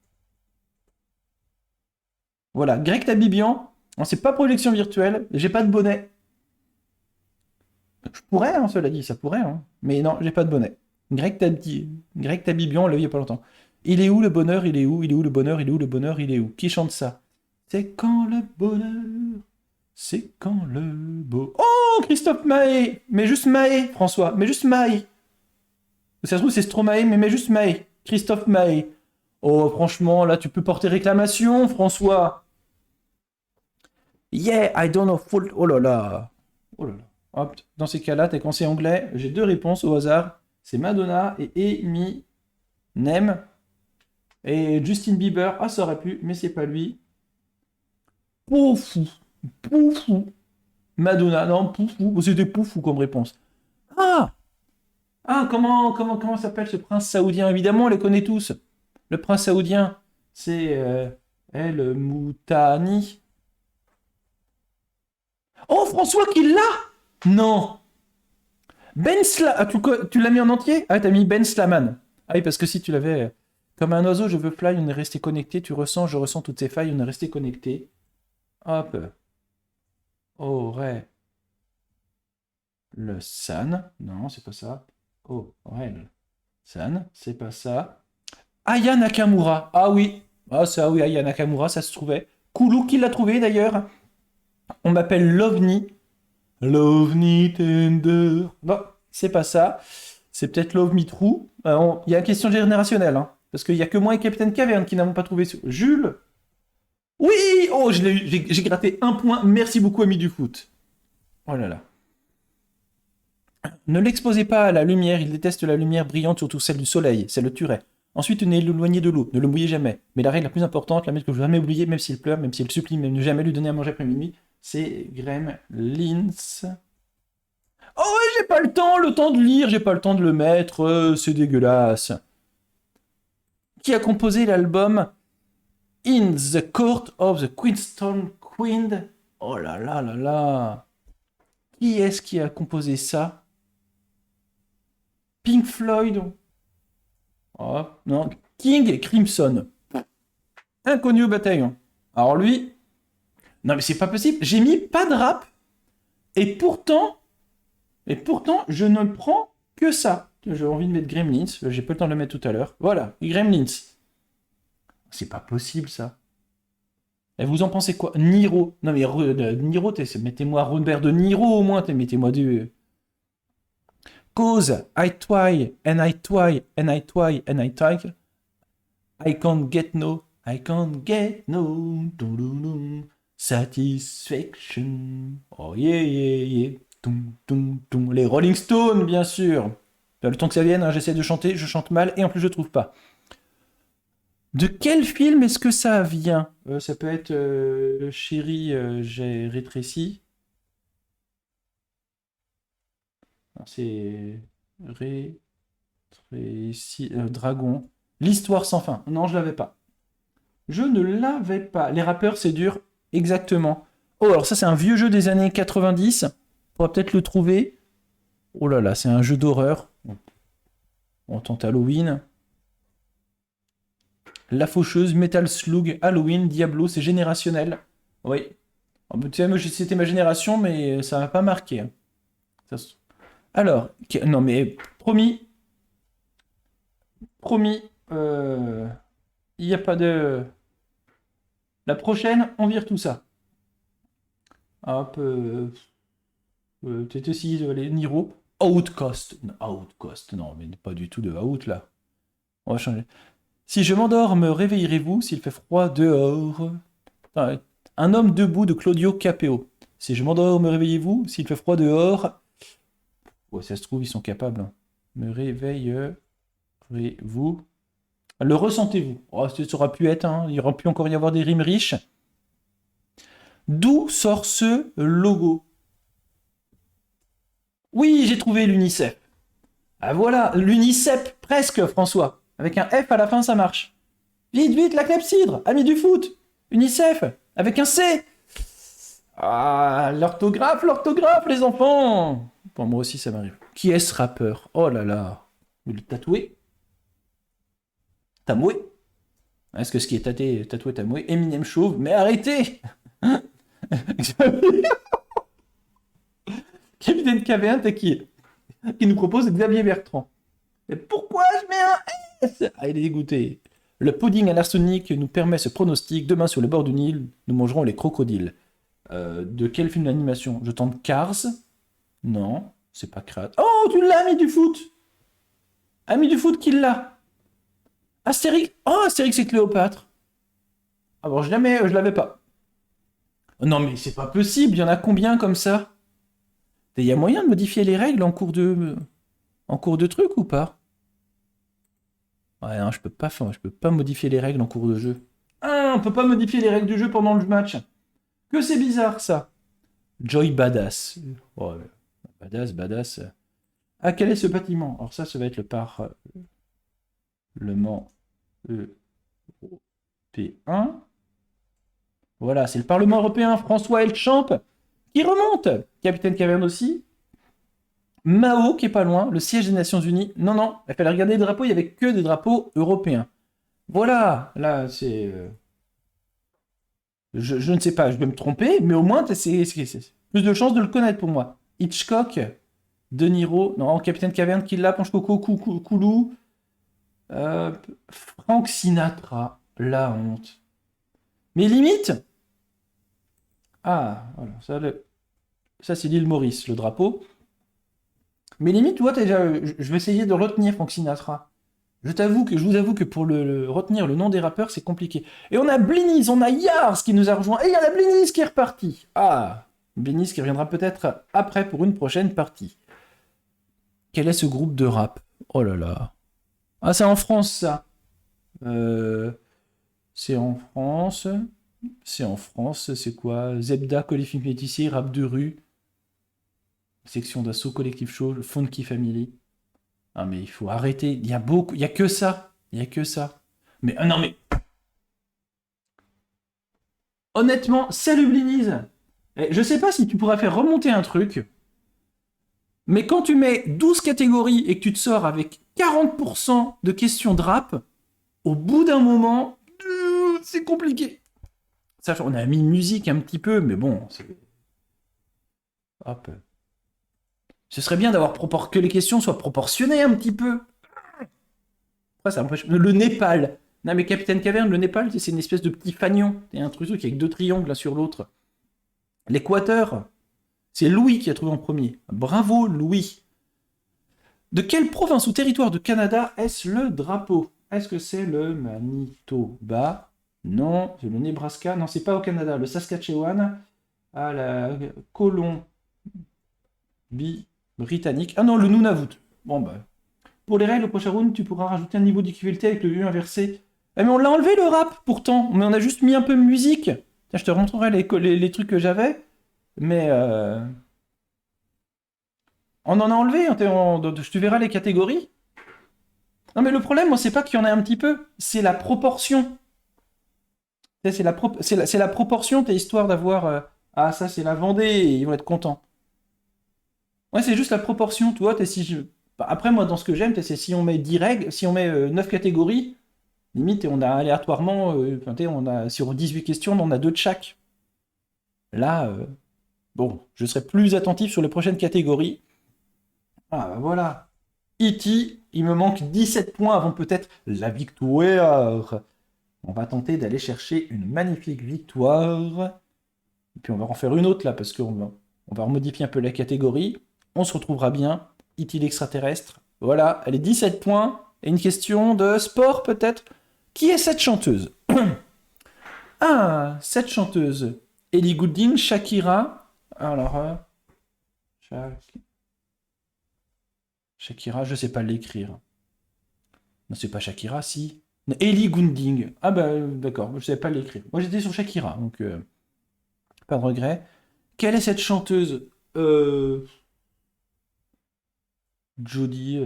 Voilà, Greg Tabibian. C'est pas projection virtuelle. J'ai pas de bonnet. Je pourrais, hein, cela dit, ça pourrait. Hein. Mais non, j'ai pas de bonnet. Greg Tabibian, on l'a eu il n'y a pas longtemps. Il est où le bonheur? Il est où? Il est où le bonheur? Il est où le bonheur? Il est où? Qui chante ça? C'est quand le bonheur? C'est quand le beau... Oh, Christophe Maé! Mais juste Maé, François. Mais juste Maé. Ça se trouve, c'est Stromae, mais juste Maé. Christophe Maé. Oh, franchement, là, tu peux porter réclamation, François. Yeah, I don't know full... Oh là là. Oh là là. Hop, dans ces cas-là, t'es conseil anglais. J'ai deux réponses au hasard. C'est Madonna et Eminem. Et Justin Bieber. Ah, ça aurait pu, mais c'est pas lui. Poufou. Poufou. Madonna, non, Poufou. C'était Poufou comme réponse. Ah! Ah, comment s'appelle ce prince saoudien? Évidemment, on les connaît tous. Le prince saoudien, c'est El Moutani. Oh, François qui l'a! Non! Ben Sla... Ah, tu l'as mis en entier? Ah, t'as mis Ben Slaman. Ah oui, parce que si tu l'avais... Comme un oiseau, je veux fly, on est resté connecté. Tu ressens, je ressens toutes ces failles, on est resté connecté. Hop. Aurel. Le San. Non, c'est pas ça. Aurel. San, c'est pas ça. Aya Nakamura. Ah oui. Ah ça oui, Aya Nakamura, ça se trouvait. Koulou qui l'a trouvé d'ailleurs. On m'appelle l'OVNI. L'OVNI Tender. Non, c'est pas ça. C'est peut-être Love Me True. Il y a une question générationnelle. Hein, parce qu'il n'y a que moi et Capitaine Caverne qui n'avons pas trouvé. Jules. Oui. Oh, je l'ai eu. J'ai gratté un point. Merci beaucoup, ami du foot. Oh là là. Ne l'exposez pas à la lumière. Il déteste la lumière brillante, surtout celle du soleil. Ça le tuerait. Ensuite, tenez l'éloigner de l'eau. Ne le mouillez jamais. Mais la règle la plus importante, la règle que je ne veux jamais oublier, même s'il pleure, même s'il supplie, même ne jamais lui donner à manger après minuit, c'est Gremlins. Oh ouais, j'ai pas le temps de lire, j'ai pas le temps de le mettre, c'est dégueulasse. Qui a composé l'album In the Court of the Queenstone Queen? Oh là là là là. Qui est-ce qui a composé ça? Pink Floyd? Oh, non, King Crimson. Inconnu au bataillon. Alors lui... Non mais c'est pas possible, j'ai mis pas de rap, et pourtant, je ne prends que ça. J'ai envie de mettre Gremlins, j'ai pas le temps de le mettre tout à l'heure. Voilà, Gremlins. C'est pas possible ça. Et vous en pensez quoi? Niro. Non mais Niro, mettez-moi Robert de Niro au moins, mettez-moi du... Cause, I try, and I try, and I try, and I try. I can't get no satisfaction. Oh yeah, yeah, yeah. Toum, toum, toum. Les Rolling Stones, bien sûr. Le temps que ça vienne, hein, j'essaie de chanter, je chante mal, et en plus je trouve pas. De quel film est-ce que ça vient? Ça peut être Chérie, j'ai rétréci. Non, c'est rétréci. Dragon. L'histoire sans fin. Non, je l'avais pas. Je ne l'avais pas. Les rappeurs, c'est dur. Exactement. Oh, alors ça, c'est un vieux jeu des années 90. On pourra peut-être le trouver. Oh là là, c'est un jeu d'horreur. On tente Halloween. La Faucheuse, Metal Slug, Halloween, Diablo, c'est générationnel. Oui. Oh, bah, tu sais, moi, c'était ma génération, mais ça m'a pas marqué, hein. Alors, non mais promis, promis, il n'y a pas de... La prochaine, on vire tout ça. Hop, peut-être aussi les Niro. Outcast. Outcast, non, mais pas du tout de Out là. On va changer. Si je m'endors, me réveillerez-vous s'il fait froid dehors? Ah, un homme debout de Claudio Capeo. Si je m'endors, me réveillez-vous s'il fait froid dehors? Ouais, ça se trouve, ils sont capables, hein. Me réveillerez-vous? Le ressentez-vous? Oh, ça aurait pu être, hein. Il aurait pu encore y avoir des rimes riches. D'où sort ce logo? Oui, j'ai trouvé l'UNICEF. Ah voilà, l'UNICEF, presque, François. Avec un F à la fin, ça marche. Vite, vite, la clepsydre, ami du foot. UNICEF, avec un C. Ah, l'orthographe, les enfants. Bon, moi aussi, ça m'arrive. Qui est ce rappeur? Oh là là. Vous le tatouez? Tamoué? Est-ce que ce qui est tatoué Tamoué? Eminem chauve? Mais arrêtez. Capitaine Caverne, t'es qui nous propose Xavier Bertrand. Mais pourquoi je mets un S? Ah, il est dégoûté. Le pudding à l'arsenic nous permet ce pronostic. Demain, sur le bord du Nil, nous mangerons les crocodiles. De quel film d'animation? Je tente Cars? Non, c'est pas Cars. Oh, tu l'as, ami du foot! Ami du foot qui l'a? Astérix? Oh, Astérix et Cléopâtre. Ah bon, je l'avais pas. Non, mais c'est pas possible, il y en a combien comme ça? Il y a moyen de modifier les règles en cours de truc ou pas? Ouais, non, je peux pas modifier les règles en cours de jeu. Ah, on peut pas modifier les règles du jeu pendant le match. Que c'est bizarre ça. Joy Badass. Oh, badass. Ah, quel est ce bâtiment? Alors ça va être le Parlement européen. Voilà, c'est le Parlement européen. François Elchamp qui remonte. Capitaine Caverne aussi. Mao qui est pas loin. Le siège des Nations Unies. Non, non, il fallait regarder les drapeaux. Il n'y avait que des drapeaux européens. Voilà, là, c'est... Je ne sais pas, je vais me tromper, mais au moins, c'est plus de chances de le connaître pour moi. Hitchcock, De Niro, non, Capitaine Caverne qui l'a, Ponche Coco, Koulou, Frank Sinatra, la honte. Mais limite, ah, voilà, ça c'est l'île Maurice, le drapeau. Mais limite, tu vois, je vais essayer de retenir Frank Sinatra. Je vous avoue que pour retenir le nom des rappeurs, c'est compliqué. Et on a Blinis, on a Yars qui nous a rejoint. Et il y a la Blinis qui est reparti. Ah, Blinis qui reviendra peut-être après pour une prochaine partie. Quel est ce groupe de rap? Oh là là. Ah, c'est en France, ça. C'est en France. C'est quoi? Zebda, Collectif Métissier, Rap de rue. Section d'assaut, Collectif Chaud, Funky Family. Ah mais il faut arrêter, il y a beaucoup, il y a que ça, il y a que ça. Mais non mais honnêtement, salut Bliniz. Je sais pas si tu pourras faire remonter un truc, mais quand tu mets 12 catégories et que tu te sors avec 40% de questions de rap, au bout d'un moment, c'est compliqué. Ça, on a mis musique un petit peu, mais bon, hop. Ce serait bien d'avoir que les questions soient proportionnées un petit peu. Après, ça empêche. Le Népal. Non, mais Capitaine Caverne, le Népal, c'est une espèce de petit fanion. C'est un truc avec deux triangles l'un sur l'autre. L'Équateur, c'est Louis qui a trouvé en premier. Bravo, Louis. De quelle province ou territoire de Canada est-ce le drapeau? Est-ce que c'est le Manitoba? Non. C'est le Nebraska? Non, c'est pas au Canada. Le Saskatchewan? Ah, la Colombie-Britannique. Ah non, le Nunavut. Bon, bah. Pour les règles, au prochain round, tu pourras rajouter un niveau de difficulté avec le U inversé Ah, mais on l'a enlevé le rap pourtant, mais on a juste mis un peu de musique. Tiens, je te montrerai les trucs que j'avais, mais on en a enlevé. Je te verrai les catégories. Non, mais le problème, moi, c'est pas qu'il y en ait un petit peu, c'est la proportion. C'est la proportion, t'es histoire d'avoir. Ah, ça, c'est la Vendée, et ils vont être contents. Ouais, c'est juste la proportion, tu vois. Bah, après, moi, dans ce que j'aime, c'est si on met 10 règles, si on met 9 catégories, limite, on a aléatoirement. Enfin, on a, sur 18 questions, on en a deux de chaque. Là, bon, je serai plus attentif sur les prochaines catégories. Ah, bah voilà. E.T., il me manque 17 points avant peut-être la victoire. On va tenter d'aller chercher une magnifique victoire. Et puis on va en faire une autre là, parce on va remodifier un peu la catégorie. On se retrouvera bien. E.T. l'extraterrestre. Voilà, allez, 17 points. Et une question de sport peut-être. Qui est cette chanteuse? Ah, cette chanteuse. Ellie Goulding, Shakira. Alors, Shakira, je sais pas l'écrire. Non, c'est pas Shakira, si. Ellie Goulding. Ah bah d'accord, je sais pas l'écrire. Moi j'étais sur Shakira, donc pas de regret. Quelle est cette chanteuse? Jodie.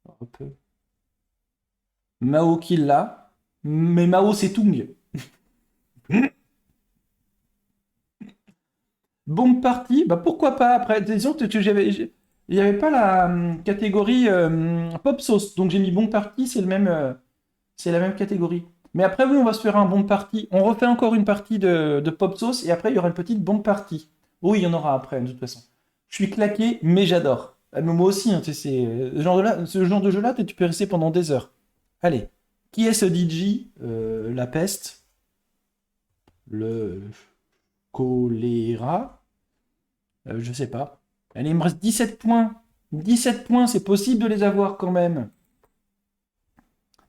Hop. Mao Killa. Mais Mao Setung. Bombe party, bah pourquoi pas après. Disons que il n'y avait pas la catégorie pop sauce, donc j'ai mis bombe party, c'est la même catégorie. Mais après, oui, on va se faire un bombe party. On refait encore une partie de pop sauce et après, il y aura une petite bombe party. Oui, il y en aura après, de toute façon. Je suis claqué, mais j'adore. Mais moi aussi, hein, tu sais, ce genre de jeu-là, tu peux rester pendant des heures. Allez, qui est ce DJ? La peste, le choléra, je sais pas. Allez, il me reste 17 points. 17 points, c'est possible de les avoir quand même.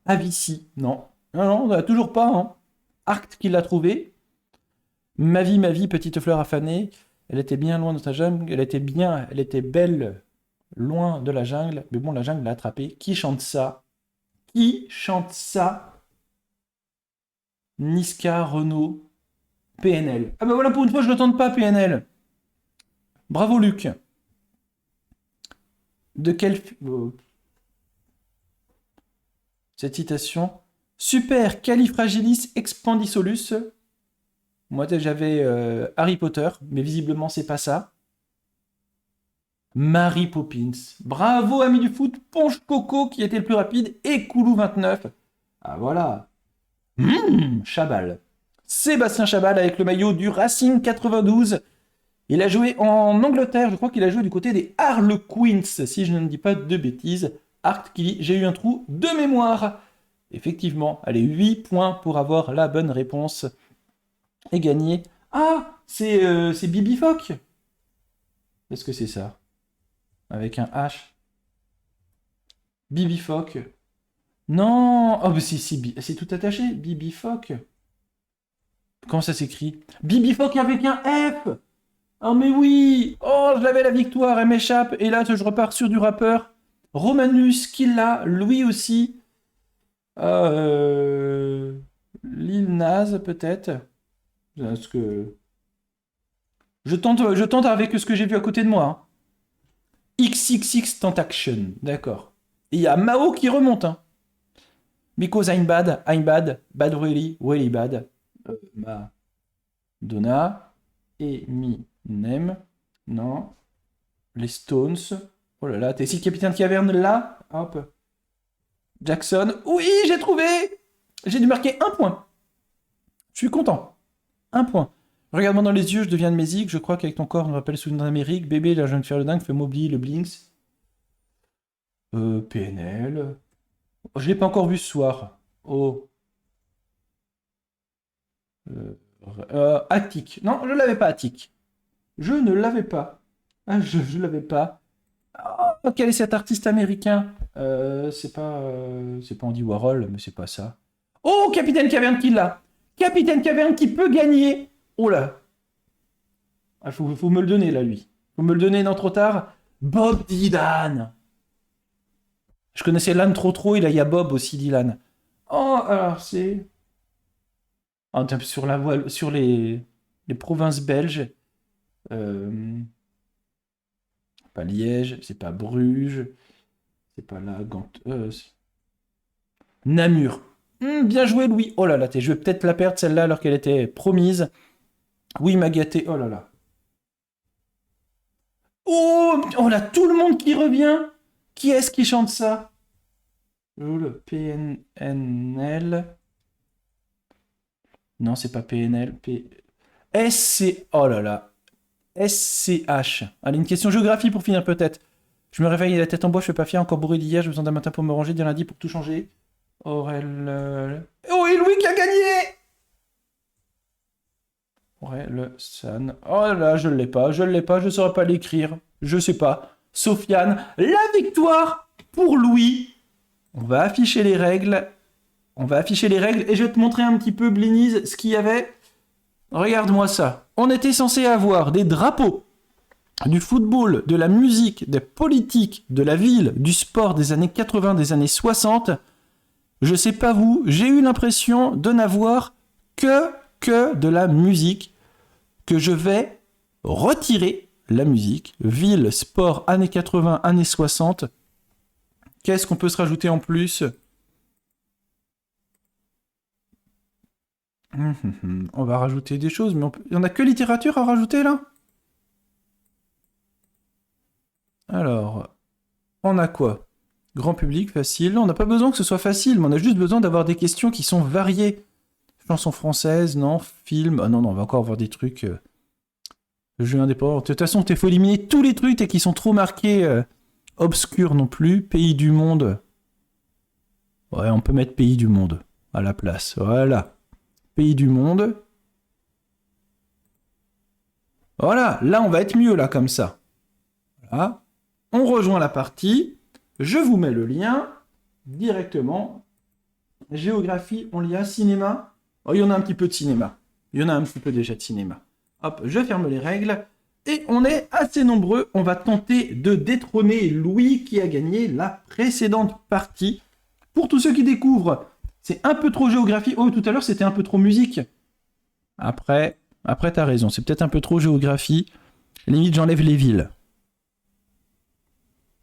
Avici, non. Non, non, on n'a toujours pas. Hein. Arct qui l'a trouvé. Ma vie, petite fleur affanée. Elle était bien loin de sa jungle. Elle était belle, loin de la jungle. Mais bon, la jungle l'a attrapée. Qui chante ça? Qui chante ça? Niska, Renault, PNL. Ah bah voilà, pour une fois, je ne tente pas, PNL. Bravo, Luc. De quel... cette citation. Super califragilis expandisolus. Moi, j'avais Harry Potter, mais visiblement, c'est pas ça. Mary Poppins. Bravo, ami du foot. Ponche Coco qui était le plus rapide et Koulou 29. Ah, voilà. Chabal. Sébastien Chabal avec le maillot du Racing 92. Il a joué en Angleterre. Je crois qu'il a joué du côté des Harlequins, si je ne dis pas de bêtises. Art qui dit j'ai eu un trou de mémoire. Effectivement, allez, 8 points pour avoir la bonne réponse. Et gagner. Ah, c'est Bibi Fock. Est-ce que c'est ça? Avec un H. Bibi Fock. Non. Oh, mais c'est tout attaché. Bibi Fock. Comment ça s'écrit? Bibi Fock avec un F. Oh, mais oui. Oh, je l'avais la victoire. Elle m'échappe. Et là, je repars sur du rappeur. Romanus, qui l'a. Lui aussi. Lil Nas, peut-être. Parce que... je tente avec ce que j'ai vu à côté de moi. Hein. XXX Tentaction, d'accord. Et il y a Mao qui remonte. Hein. Because I'm bad, bad really, really bad. Madonna, Eminem, non. Les Stones. Oh là là, t'es ici le capitaine de caverne là? Hop. Jackson, oui, j'ai trouvé! J'ai dû marquer un point. Je suis content. Un point. Regarde-moi dans les yeux, je deviens de mésique. Je crois qu'avec ton corps, on me rappelle souvenir d'Amérique. Bébé, là, je viens de faire le dingue, fais-moi oublier le Blinks. PNL. Oh, je l'ai pas encore vu ce soir. Oh. Attic. Non, je l'avais pas, Attic. Je ne l'avais pas. Ah, je l'avais pas. Oh, quel est cet artiste américain? C'est pas Andy Warhol, mais c'est pas ça. Oh, Capitaine Caverne qui l'a. Capitaine Caverne qui peut gagner. Oh là. Ah, faut me le donner là, lui. Faut me le donner, non trop tard. Bob Dylan. Je connaissais Lan trop, et là il y a Bob aussi, Dylan. Oh, alors c'est... Ah, on tape sur la voile, sur les provinces belges. Euh, pas Liège, c'est pas Bruges, c'est pas là, Gand... Namur. Bien joué, Louis. Oh là là, je vais peut-être la perdre celle-là alors qu'elle était promise. Oui, il m'a gâté. Oh là là. Oh, oh là, tout le monde qui revient. Qui est-ce qui chante ça? Le PNL. Non, c'est pas PNL. SC. Oh là là. SCH. Allez, une question géographie pour finir peut-être. Je me réveille la tête en bois, je fais pas fier, encore bourré d'hier, j'ai besoin d'un matin pour me ranger, d'un lundi pour tout changer. Aurel. Oh, et Louis qui a gagné! Aurel San. Oh là, je l'ai pas, je saurais pas l'écrire. Je sais pas. Sofiane, la victoire pour Louis. On va afficher les règles. Et je vais te montrer un petit peu, Bliniz, ce qu'il y avait. Regarde-moi ça. On était censé avoir des drapeaux du football, de la musique, des politiques, de la ville, du sport des années 80, des années 60. Je sais pas vous, j'ai eu l'impression de n'avoir que de la musique, que je vais retirer la musique. Ville, sport, années 80, années 60. Qu'est-ce qu'on peut se rajouter en plus? On va rajouter des choses, mais il n'y en a que littérature à rajouter là? Alors, on a quoi? Grand public, facile. On n'a pas besoin que ce soit facile, mais on a juste besoin d'avoir des questions qui sont variées. Chanson française, non. Film. Ah non, non, on va encore avoir des trucs. Jeux indépendants. De toute façon, il faut éliminer tous les trucs qui sont trop marqués obscurs non plus. Pays du monde. Ouais, on peut mettre pays du monde à la place. Voilà. Pays du monde. Voilà, là on va être mieux là comme ça. Voilà. On rejoint la partie. Je vous mets le lien directement. Géographie, on lit à cinéma. Oh, il y en a un petit peu de cinéma. Il y en a un petit peu déjà de cinéma. Hop, je ferme les règles. Et on est assez nombreux. On va tenter de détrôner Louis qui a gagné la précédente partie. Pour tous ceux qui découvrent, c'est un peu trop géographie. Oh, tout à l'heure, c'était un peu trop musique. Après t'as raison. C'est peut-être un peu trop géographie. Limite, j'enlève les villes.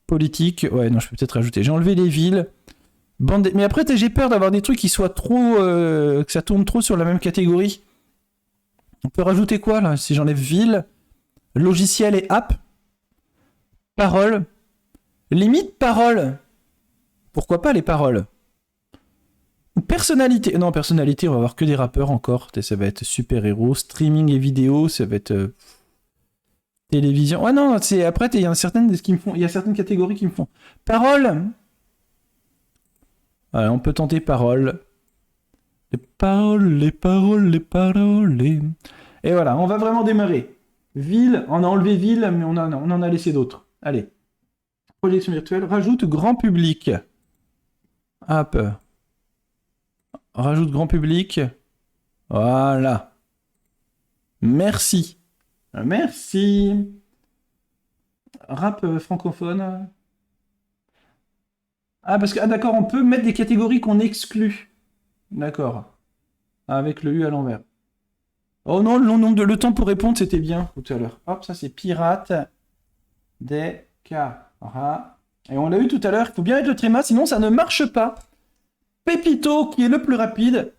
Politique. Ouais, non, je peux peut-être rajouter. J'ai enlevé les villes. Mais après, j'ai peur d'avoir des trucs qui soient trop... que ça tourne trop sur la même catégorie. On peut rajouter quoi, là? Si j'enlève ville, logiciel et app. Parole. Limite parole. Pourquoi pas les paroles? Personnalité. Non, personnalité, on va avoir que des rappeurs encore. Ça va être super-héros. Streaming et vidéo, ça va être... télévision. Ouais, non, c'est... Après, il y a certaines catégories qui me font... Parole. Voilà, on peut tenter parole. Les paroles, les paroles, les paroles. Et voilà, on va vraiment démarrer. Ville, on a enlevé ville, mais on en a laissé d'autres. Allez. Projection virtuelle, rajoute grand public. Hop. Rajoute grand public. Voilà. Merci. Merci. Rap francophone. Ah, parce que, ah d'accord, on peut mettre des catégories qu'on exclut. D'accord. Avec le U à l'envers. Oh non, le temps pour répondre, c'était bien tout à l'heure. Hop, ça c'est pirate des caras. Et on l'a eu tout à l'heure, il faut bien mettre le tréma, sinon ça ne marche pas. Pépito qui est le plus rapide.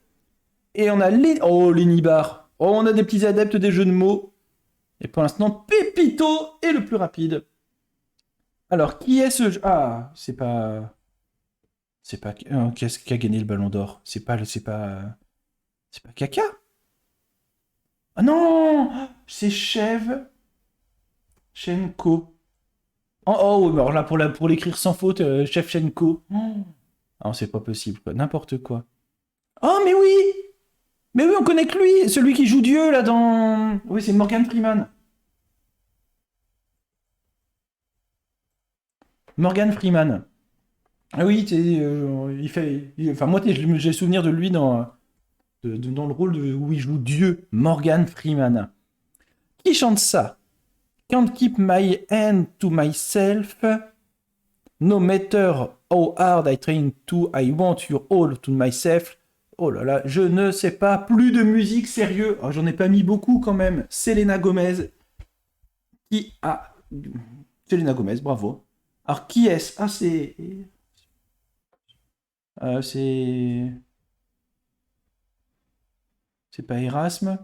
Et on a les... Oh, les nibards. Oh, on a des petits adeptes des jeux de mots. Et pour l'instant, Pépito est le plus rapide. Alors, qui est ce jeu? Ah, c'est pas... C'est pas... Qu'est-ce qui a gagné le ballon d'or? C'est pas Kaka? Ah non! C'est Shevchenko. Oh, alors là, pour l'écrire sans faute, Shevchenko. Oh. Ah, c'est pas possible, quoi. N'importe quoi. Oh, mais oui! Mais oui, on connaît que lui! Celui qui joue Dieu, là, dans... Oui, c'est Morgan Freeman. Morgan Freeman. Ah oui, il fait... Enfin, moi, j'ai souvenir de lui dans le rôle où il joue Dieu, Morgan Freeman. Qui chante ça? Can't keep my hand to myself. No matter how hard I train to, I want you all to myself. Oh là là, je ne sais pas. Plus de musique, sérieux. Oh, j'en ai pas mis beaucoup quand même. Selena Gomez. Qui a... Selena Gomez, bravo. Alors, qui est-ce? Ah, c'est... c'est... C'est pas Erasme.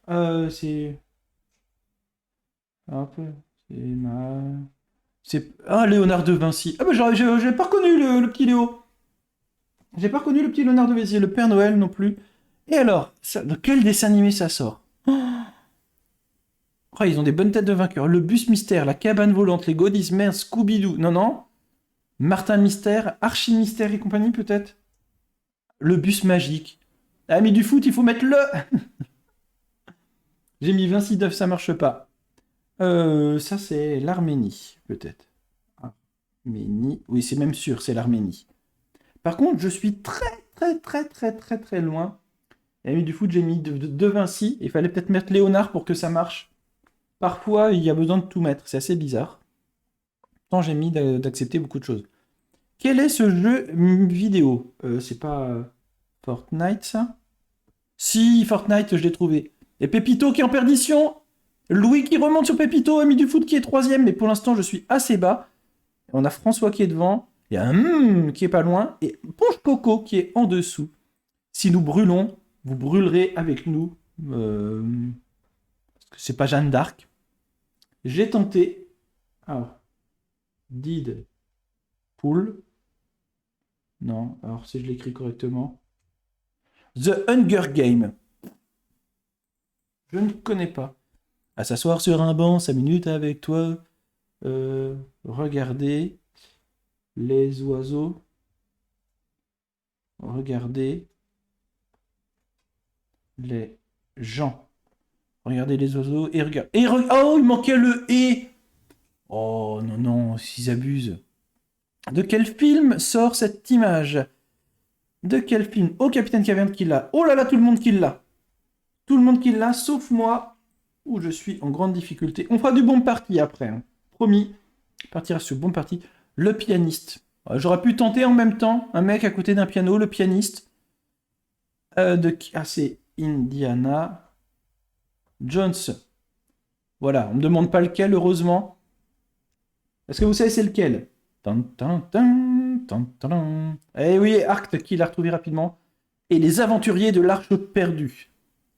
C'est... Hop, c'est ma... C'est... Ah, Léonard de Vinci. Ah, bah, j'ai pas reconnu le petit Léo. J'ai pas reconnu le petit Léonard de Vinci, le Père Noël non plus. Et alors, de quel dessin animé ça sort? Oh, ils ont des bonnes têtes de vainqueurs. Le bus mystère, la cabane volante, les Godis, merde, Scooby-Doo. Non, non. Martin Mystère, Archie Mystère et compagnie, peut-être. Le bus magique. Ami du foot, il faut mettre le. J'ai mis Vinci d'œuf, ça marche pas. Ça, c'est l'Arménie, peut-être. Arménie. Oui, c'est même sûr, c'est l'Arménie. Par contre, je suis très loin. Ami du foot, j'ai mis de Vinci. Il fallait peut-être mettre Léonard pour que ça marche. Parfois, il y a besoin de tout mettre. C'est assez bizarre. Pourtant, j'ai mis d'accepter beaucoup de choses. Quel est ce jeu vidéo? C'est pas Fortnite, ça? Si, Fortnite, je l'ai trouvé. Et Pépito qui est en perdition. Louis qui remonte sur Pépito. Ami du foot qui est troisième. Mais pour l'instant, je suis assez bas. On a François qui est devant. Il y a un qui est pas loin. Et Ponche Coco qui est en dessous. Si nous brûlons, vous brûlerez avec nous. Parce que c'est pas Jeanne d'Arc. J'ai tenté. Alors, Did Pool. Non, alors si je l'écris correctement. The Hunger Game. Je ne connais pas. À s'asseoir sur un banc, 5 minutes avec toi. Regardez les oiseaux. Regardez les gens. Regardez les oiseaux et regarde. Oh, il manquait le et. Oh non, non, s'ils abusent. De quel film sort cette image? De quel film? Oh, Capitaine Caverne qui l'a. Oh là là, tout le monde qui l'a. Tout le monde qui l'a, sauf moi, où je suis en grande difficulté. On fera du bon parti après. Hein. Promis, on partira sur bon parti. Le pianiste. J'aurais pu tenter en même temps un mec à côté d'un piano, le pianiste. C'est Indiana Jones. Voilà, on me demande pas lequel, heureusement. Est-ce que vous savez c'est lequel? Eh oui, Arct qui l'a retrouvé rapidement. Et les aventuriers de l'Arche perdue.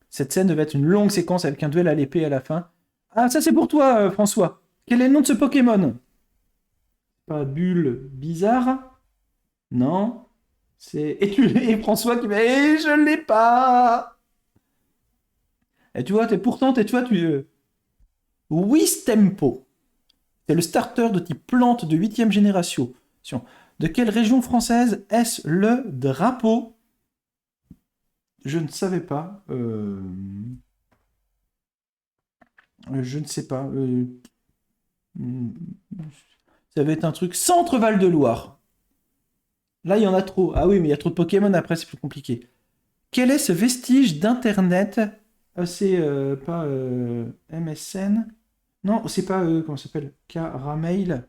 Cette scène devait être une longue séquence avec un duel à l'épée à la fin. Ah, ça c'est pour toi, François. Quel est le nom de ce Pokémon? Pas Bulle bizarre? Non. Et François qui va. Et je l'ai pas. Et tu vois, Wistempo. C'est le starter de type plante de 8e génération. De quelle région française est-ce le drapeau? Je ne savais pas. Je ne sais pas. Ça va être un truc Centre-Val de Loire. Là, il y en a trop. Ah oui, mais il y a trop de Pokémon après, c'est plus compliqué. Quel est ce vestige d'Internet? C'est pas MSN? Non, c'est pas, comment ça s'appelle? Caramel?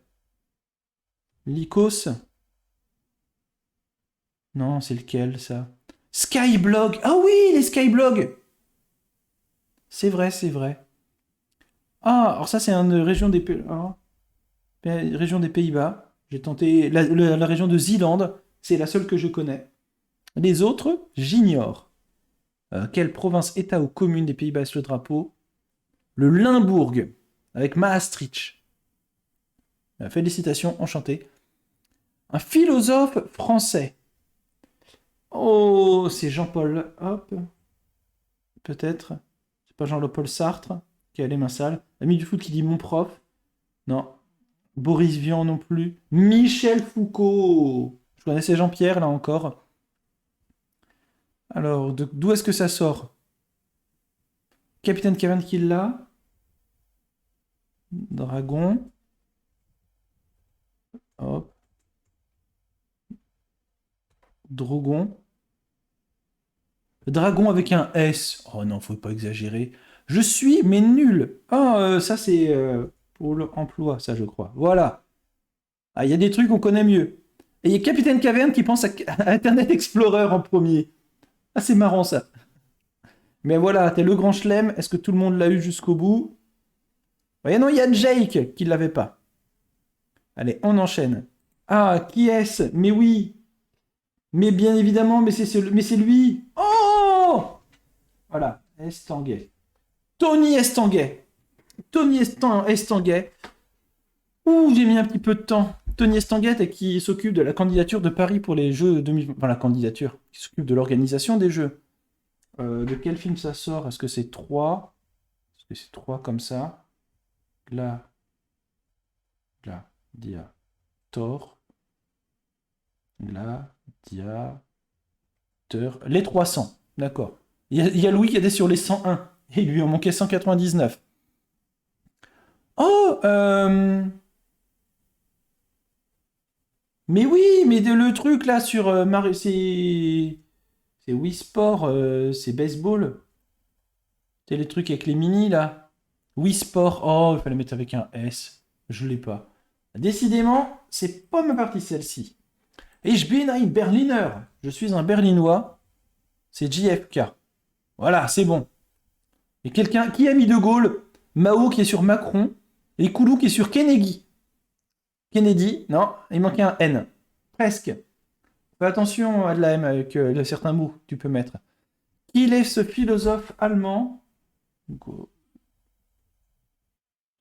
Lycos? Non, c'est lequel, ça? Skyblog! Ah oui, les Skyblogs! C'est vrai, c'est vrai. Ah, alors ça, c'est une région des, région des Pays-Bas. J'ai tenté la région de Zeeland. C'est la seule que je connais. Les autres, j'ignore. Quelle province, état ou commune des Pays-Bas est le drapeau? Le Limbourg, avec Maastricht. Félicitations, enchanté. Un philosophe français. Oh, c'est Jean-Paul. Hop. Peut-être. C'est pas Jean-Paul Sartre qui a les mains sales. Ami du foot qui dit mon prof. Non. Boris Vian non plus. Michel Foucault. Je connaissais Jean-Pierre là encore. Alors, d'où est-ce que ça sort? Capitaine Caverne qui l'a. Dragon. Hop. Drogon. Dragon avec un S. Oh non, faut pas exagérer. Je suis, mais nul. Ah, ça c'est pour l'emploi, ça je crois. Voilà. Ah, il y a des trucs qu'on connaît mieux. Et il y a Capitaine Caverne qui pense à Internet Explorer en premier. Ah, c'est marrant ça. Mais voilà, t'es le grand chelem. Est-ce que tout le monde l'a eu jusqu'au bout? Ouais, non, il y a Jake qui l'avait pas. Allez, on enchaîne. Ah, qui est-ce? Mais oui. Mais bien évidemment, mais c'est lui. Oh! Voilà, Estanguet. Tony Estanguet. Estanguet. Ouh, j'ai mis un petit peu de temps. Tony Estanguet qui s'occupe de la candidature de Paris pour les Jeux 2020. Enfin, la candidature, qui s'occupe de l'organisation des Jeux. De quel film ça sort? Est-ce que c'est 3? Est-ce que c'est 3 comme ça? Gla... Gladiator. Gladiateur. Les 300. D'accord. Il y a Louis qui était sur les 101. Et il lui en manquait 199. Oh, mais oui, mais le truc là sur Mario, c'est Wii Sport, c'est baseball. C'est les trucs avec les mini là. Wii Sport. Oh, il fallait mettre avec un S. Je l'ai pas. Décidément, c'est pas ma partie celle-ci. Ich bin ein Berliner. Je suis un Berlinois. C'est JFK. Voilà, c'est bon. Et quelqu'un qui a mis De Gaulle, Mao qui est sur Macron, et Koulou qui est sur Kennedy. Kennedy, non, il manquait un N. Presque. Fais attention à de la M avec certains mots que tu peux mettre. Qui est ce philosophe allemand?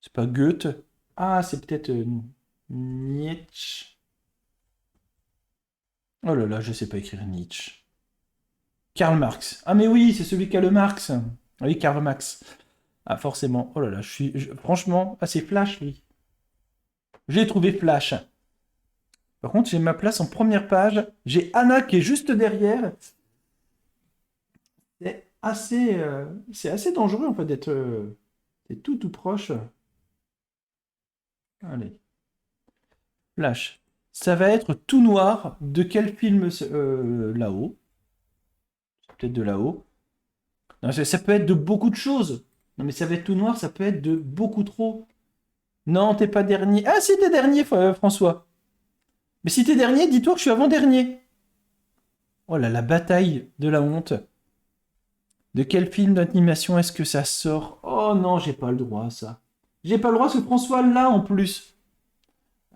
C'est pas Goethe. Ah, c'est peut-être Nietzsche. Oh là là, je sais pas écrire Nietzsche. Karl Marx. Ah mais oui, c'est celui qui a le Marx. Ah oui, Karl Marx. Ah forcément. Oh là là, franchement, ah c'est Flash lui. J'ai trouvé Flash. Par contre, j'ai ma place en première page. J'ai Anna qui est juste derrière. C'est assez dangereux en fait d'être tout proche. Allez, Flash. Ça va être tout noir. De quel film là-haut? Peut-être de là-haut. Non, ça peut être de beaucoup de choses. Non, mais ça va être tout noir, ça peut être de beaucoup trop. Non, t'es pas dernier. Ah, si t'es dernier, François. Mais si t'es dernier, dis-toi que je suis avant-dernier. Oh là, la bataille de la honte. De quel film d'animation est-ce que ça sort? Oh non, j'ai pas le droit à ça. J'ai pas le droit, parce que François là en plus.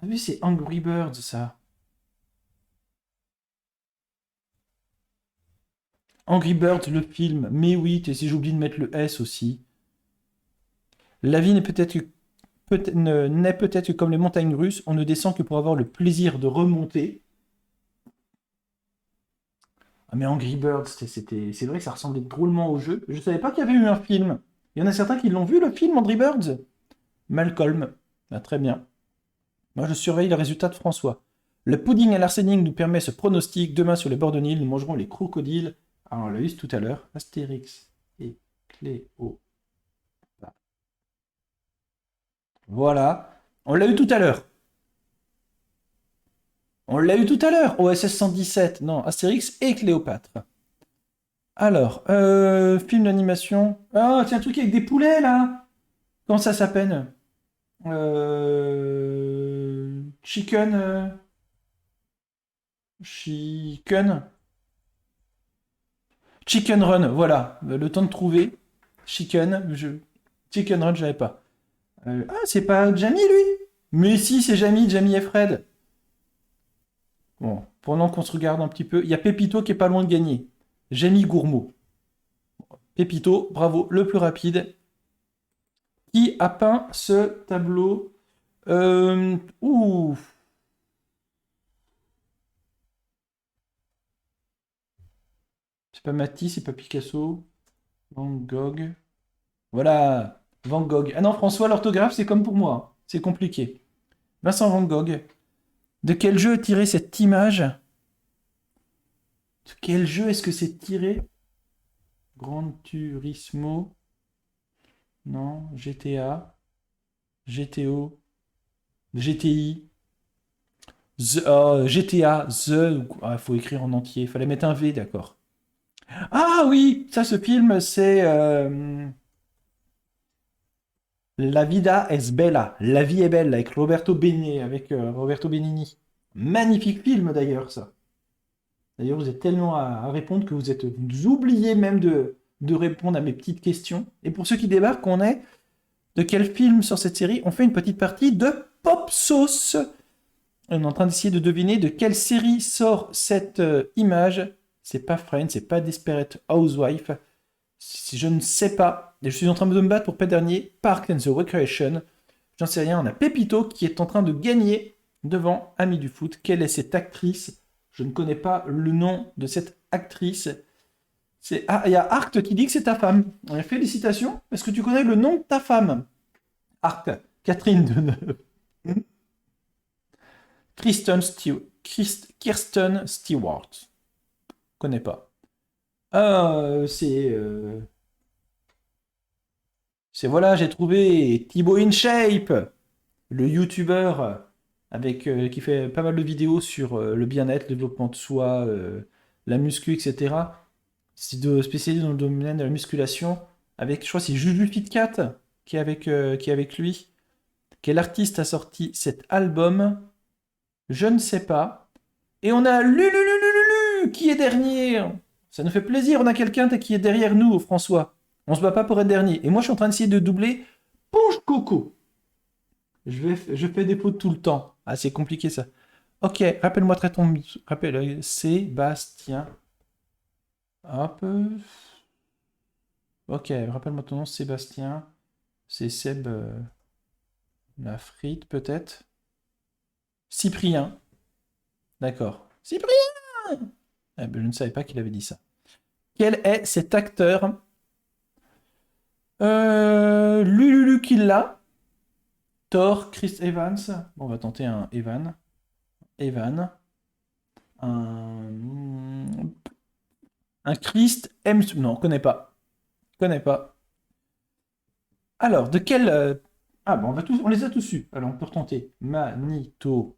Ah oui, c'est Angry Birds, ça. Angry Birds, le film. Mais oui, si j'oublie de mettre le S aussi. La vie n'est peut-être que comme les montagnes russes, on ne descend que pour avoir le plaisir de remonter. Ah mais Angry Birds, c'est vrai que ça ressemblait drôlement au jeu. Je savais pas qu'il y avait eu un film. Il y en a certains qui l'ont vu, le film Angry Birds. Malcolm. Ah, très bien. Moi, je surveille les résultats de François. Le pudding à l'arsenic nous permet ce pronostic. Demain, sur les bords de Nil, nous mangerons les crocodiles. Ah, on l'a eu tout à l'heure. Astérix et Cléo. Voilà. On l'a eu tout à l'heure. On l'a eu tout à l'heure. OSS 117. Non, Astérix et Cléopâtre. Alors, film d'animation. Ah, c'est un truc avec des poulets, là. Comment ça s'appelle? Chicken. Chicken. Chicken Run, voilà. Le temps de trouver. Chicken. Chicken Run, j'avais pas. Ah, c'est pas Jamie, lui? Mais si, c'est Jamie et Fred. Bon, pendant qu'on se regarde un petit peu, il y a Pépito qui est pas loin de gagner. Jamie Gourmaud. Pépito, bravo, le plus rapide. Qui a peint ce tableau? Ouh. C'est pas Matisse, c'est pas Picasso. Van Gogh. Voilà, Van Gogh. Ah non, François, l'orthographe, c'est comme pour moi. C'est compliqué. Vincent Van Gogh. De quel jeu est tirée cette image? De quel jeu est-ce que c'est tiré? Gran Turismo. Non, GTA. GTO. GTI. GTA. Il faut écrire en entier. Il fallait mettre un V, d'accord. Ah oui, ça, ce film, c'est... La vida es bella. La vie est belle avec Roberto Benigni. Roberto Benigni. Magnifique film d'ailleurs, ça. D'ailleurs, vous êtes tellement à répondre que vous oubliez même de répondre à mes petites questions. Et pour ceux qui débarquent, on est de quel film sur cette série? On fait une petite partie de Pop Sauce. On est en train d'essayer de deviner de quelle série sort cette image. C'est pas Friends, c'est pas Desperate Housewife. Je ne sais pas. Et je suis en train de me battre pour pas dernier. Park and the Recreation. J'en sais rien. On a Pépito qui est en train de gagner devant Ami du foot. Quelle est cette actrice? Je ne connais pas le nom de cette actrice. Ah, il y a Art qui dit que c'est ta femme. Félicitations. Est-ce que tu connais le nom de ta femme? Art. Catherine Deneuve. Kirsten Stewart. Connais pas. C'est voilà, j'ai trouvé Thibaut InShape, le youtubeur qui fait pas mal de vidéos sur le bien-être, le développement de soi, la muscu, etc. C'est spécialisé dans le domaine de la musculation. Avec, je crois, que c'est Juju Fitcat qui est avec lui. Quel artiste a sorti cet album? Je ne sais pas. Et on a Lululululu qui est dernier. Ça nous fait plaisir, on a quelqu'un qui est derrière nous, François. On se bat pas pour être dernier. Et moi, je suis en train d'essayer de doubler Ponche Coco. Je fais des fautes tout le temps. Ah, c'est compliqué ça. Ok, rappelle-moi très ton... Rappelle, Sébastien. Hop. Ok, rappelle-moi ton nom, Sébastien. C'est Seb... la frite, peut-être. Cyprien. D'accord. Cyprien! Eh ben, je ne savais pas qu'il avait dit ça. Quel est cet acteur? Lululu Killa. Thor, Chris Evans. Bon, on va tenter un Evan. Evan. Un Christ M. Non, connais pas. Connais pas. Alors, de quel... Ah, bon, on les a tous eus. Alors, on peut retenter. Manitoba.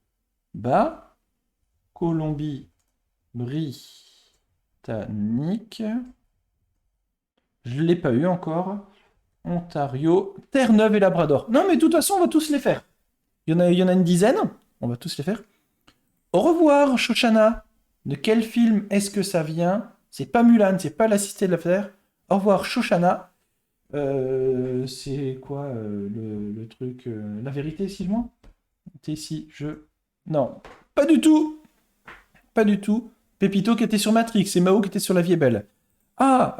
Colombie-Britannique. Je ne l'ai pas eu encore. Ontario. Terre-Neuve et Labrador. Non, mais de toute façon, on va tous les faire. Il y en a une dizaine. On va tous les faire. Au revoir, Shoshana. De quel film est-ce que ça vient? C'est pas Mulan, c'est pas l'assisté de l'affaire. Au revoir, Shoshana. C'est quoi le truc La vérité, Sylvain? T'es ici, Non, pas du tout. Pas du tout. Pépito qui était sur Matrix et Mao qui était sur La vie est belle. Ah,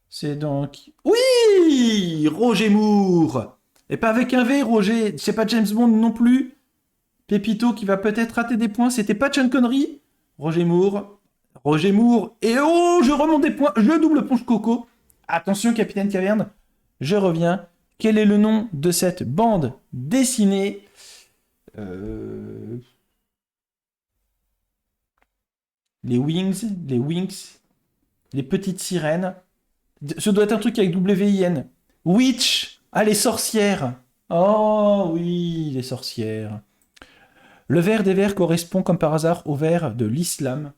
c'est donc... Oui, Roger Moore. Et pas avec un V, Roger. C'est pas James Bond non plus. Pépito qui va peut-être rater des points. C'était pas Sean Connery. Roger Moore. Roger Moore. Et oh, je remonte des points. Je double Ponche Coco. Attention, Capitaine Caverne. Je reviens. Quel est le nom de cette bande dessinée? Les Wings. Les petites sirènes. Ce doit être un truc avec W-I-N. Witch. Ah, les sorcières. Oh oui, les sorcières. Le vert des verts correspond comme par hasard au vert de l'islam.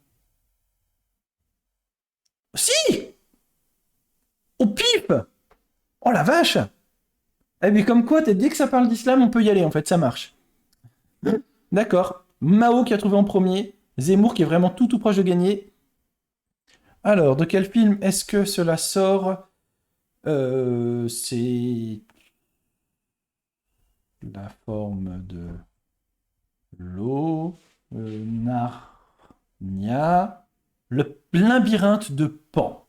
Si! Au pif! Oh la vache! Eh mais comme quoi, dès que ça parle d'islam, on peut y aller en fait, ça marche. D'accord. Mao qui a trouvé en premier. Zemmour qui est vraiment tout proche de gagner. Alors, de quel film est-ce que cela sort? C'est la forme de l'eau, Narnia, le labyrinthe de Pan.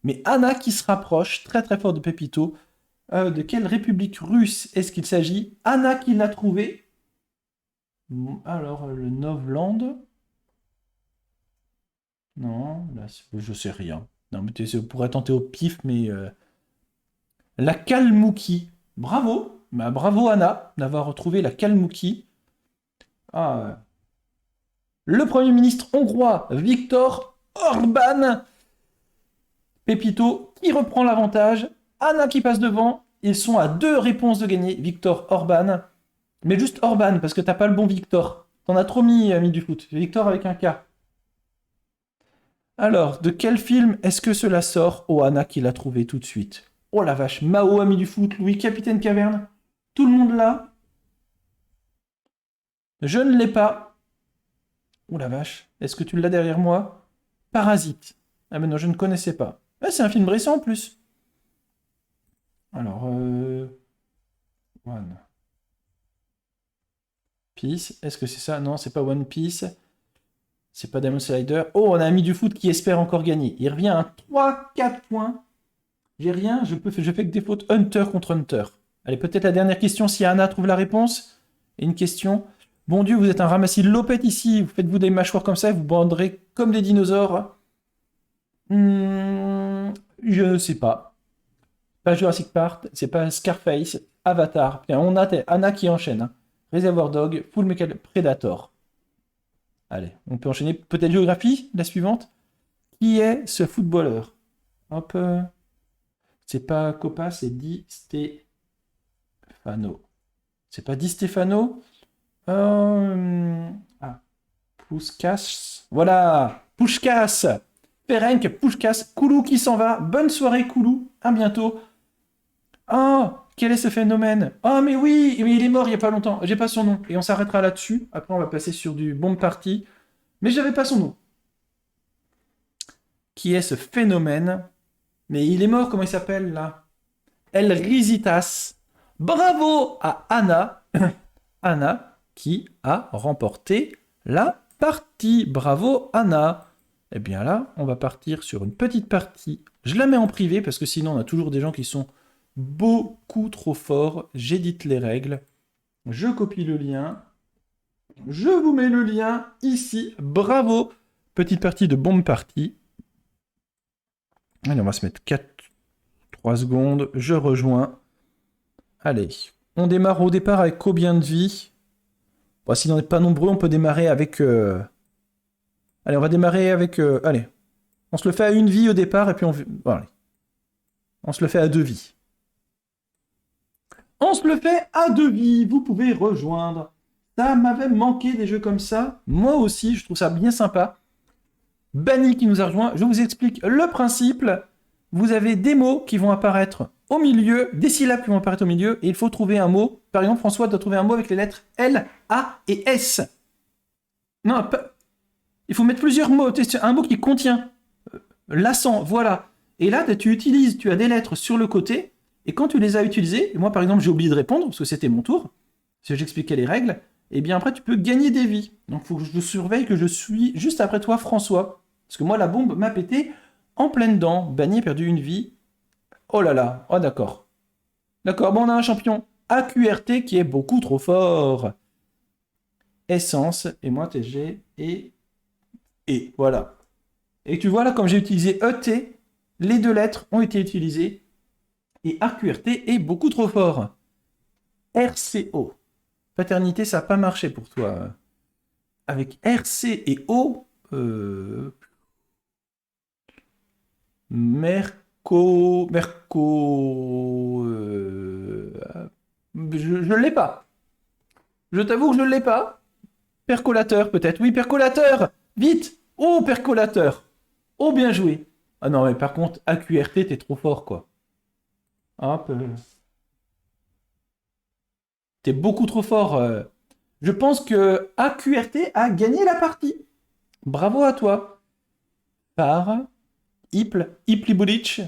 Mais Anna qui se rapproche très très fort de Pépito. De quelle république russe est-ce qu'il s'agit? Anna qui l'a trouvé. Alors, le Novland. Non, là, je sais rien. Non, mais on pourrait tenter au pif, mais... La Kalmoukie. Bravo. Bah, bravo Anna d'avoir retrouvé la Kalmoukie. Ah. Le Premier ministre hongrois, Viktor Orban. Pépito qui reprend l'avantage. Anna qui passe devant. Ils sont à 2 réponses de gagner. Viktor Orban. Mais juste Orban, parce que t'as pas le bon Victor. T'en as trop mis, ami du foot. Victor avec un K. Alors, de quel film est-ce que cela sort? Oh, Anna qui l'a trouvé tout de suite. Oh la vache, Mao, ami du foot, Louis, capitaine caverne. Tout le monde là. Je ne l'ai pas. Oh la vache, est-ce que tu l'as derrière moi? Parasite. Ah mais non, je ne connaissais pas. Ah, c'est un film récent en plus. Alors, One Piece. Est-ce que c'est ça? Non, c'est pas One Piece. C'est pas Demon Slider. Oh, on a un ami du foot qui espère encore gagner. Il revient à 3-4 points. J'ai rien, je fais que des fautes Hunter contre Hunter. Allez, peut-être la dernière question si Anna trouve la réponse. Et une question. Bon Dieu, vous êtes un ramassis de lopettes ici. Vous faites-vous des mâchoires comme ça et vous banderez comme des dinosaures. Je ne sais pas. Pas Jurassic Park, c'est pas Scarface, Avatar. Bien, on a Anna qui enchaîne, hein. Reservoir Dog, Full Metal Predator. Allez, on peut enchaîner. Peut-être géographie, la suivante. Qui est ce footballeur? Hop. C'est pas Copa, c'est Di Stefano. C'est pas Di Stefano? Ah, Puskás. Voilà, Puskás. Ferenc Puskás. Koulou qui s'en va. Bonne soirée, Koulou. À bientôt. Oh, quel est ce phénomène? Oh, mais oui, mais il est mort il y a pas longtemps. J'ai pas son nom. Et on s'arrêtera là-dessus. Après, on va passer sur du bombe party. Mais j'avais pas son nom. Qui est ce phénomène? Mais il est mort, comment il s'appelle là? El Rizitas. Bravo à Anna. Anna qui a remporté la partie. Bravo Anna. Eh bien là, on va partir sur une petite partie. Je la mets en privé parce que sinon on a toujours des gens qui sont beaucoup trop forts. J'édite les règles. Je copie le lien. Je vous mets le lien ici. Bravo. Petite partie de bombe party. Allez, on va se mettre 3 secondes. Je rejoins. Allez. On démarre au départ avec combien de vie? Bon, si on n'est pas nombreux, on peut démarrer avec... Allez, on va démarrer avec... Allez. On se le fait à 1 vie au départ et puis on... Bon, allez. On se le fait à 2 vies. On se le fait à 2 vies. Vous pouvez rejoindre. Ça m'avait manqué des jeux comme ça. Moi aussi, je trouve ça bien sympa. Banny qui nous a rejoint. Je vous explique le principe. Vous avez des mots qui vont apparaître au milieu, des syllabes qui vont apparaître au milieu, et il faut trouver un mot. Par exemple, François doit trouver un mot avec les lettres L, A et S. Non, pas... il faut mettre plusieurs mots. Un mot qui contient l'accent, voilà. Et là, tu as des lettres sur le côté, et quand tu les as utilisées, moi par exemple, j'ai oublié de répondre, parce que c'était mon tour, parce que j'expliquais les règles, et bien après, tu peux gagner des vies. Donc, il faut que je surveille que je suis juste après toi, François. Parce que moi, la bombe m'a pété en pleine dent. Banni a perdu 1 vie. Oh là là, oh d'accord. D'accord, bon, on a un champion AQRT qui est beaucoup trop fort. Essence, et moi, TG, et voilà. Et tu vois là, comme j'ai utilisé ET, les 2 lettres ont été utilisées, et AQRT est beaucoup trop fort. RCO. Paternité, ça n'a pas marché pour toi. Avec RC et O, Merco... Je ne l'ai pas. Je t'avoue que je ne l'ai pas. Percolateur, peut-être. Oui, percolateur. Vite. Oh, percolateur. Oh, bien joué. Ah non, mais par contre, AQRT, t'es trop fort, quoi. Hop. T'es beaucoup trop fort. Je pense que AQRT a gagné la partie. Bravo à toi. Par Iplibulic.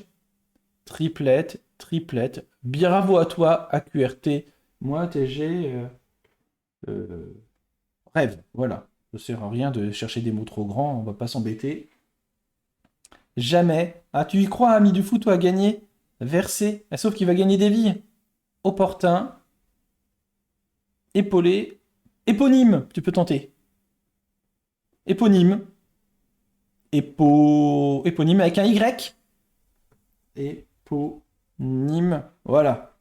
Triplette, triplette. Bravo à toi, AQRT. Moi, TG, rêve. Voilà. Ça sert à rien de chercher des mots trop grands. On va pas s'embêter. Jamais. Ah, tu y crois, ami du foot, toi, à gagner? Verser. Sauf qu'il va gagner des vies. Opportun. Épaulé. Éponyme, tu peux tenter. Éponyme. Éponyme avec un Y. Éponyme. Voilà.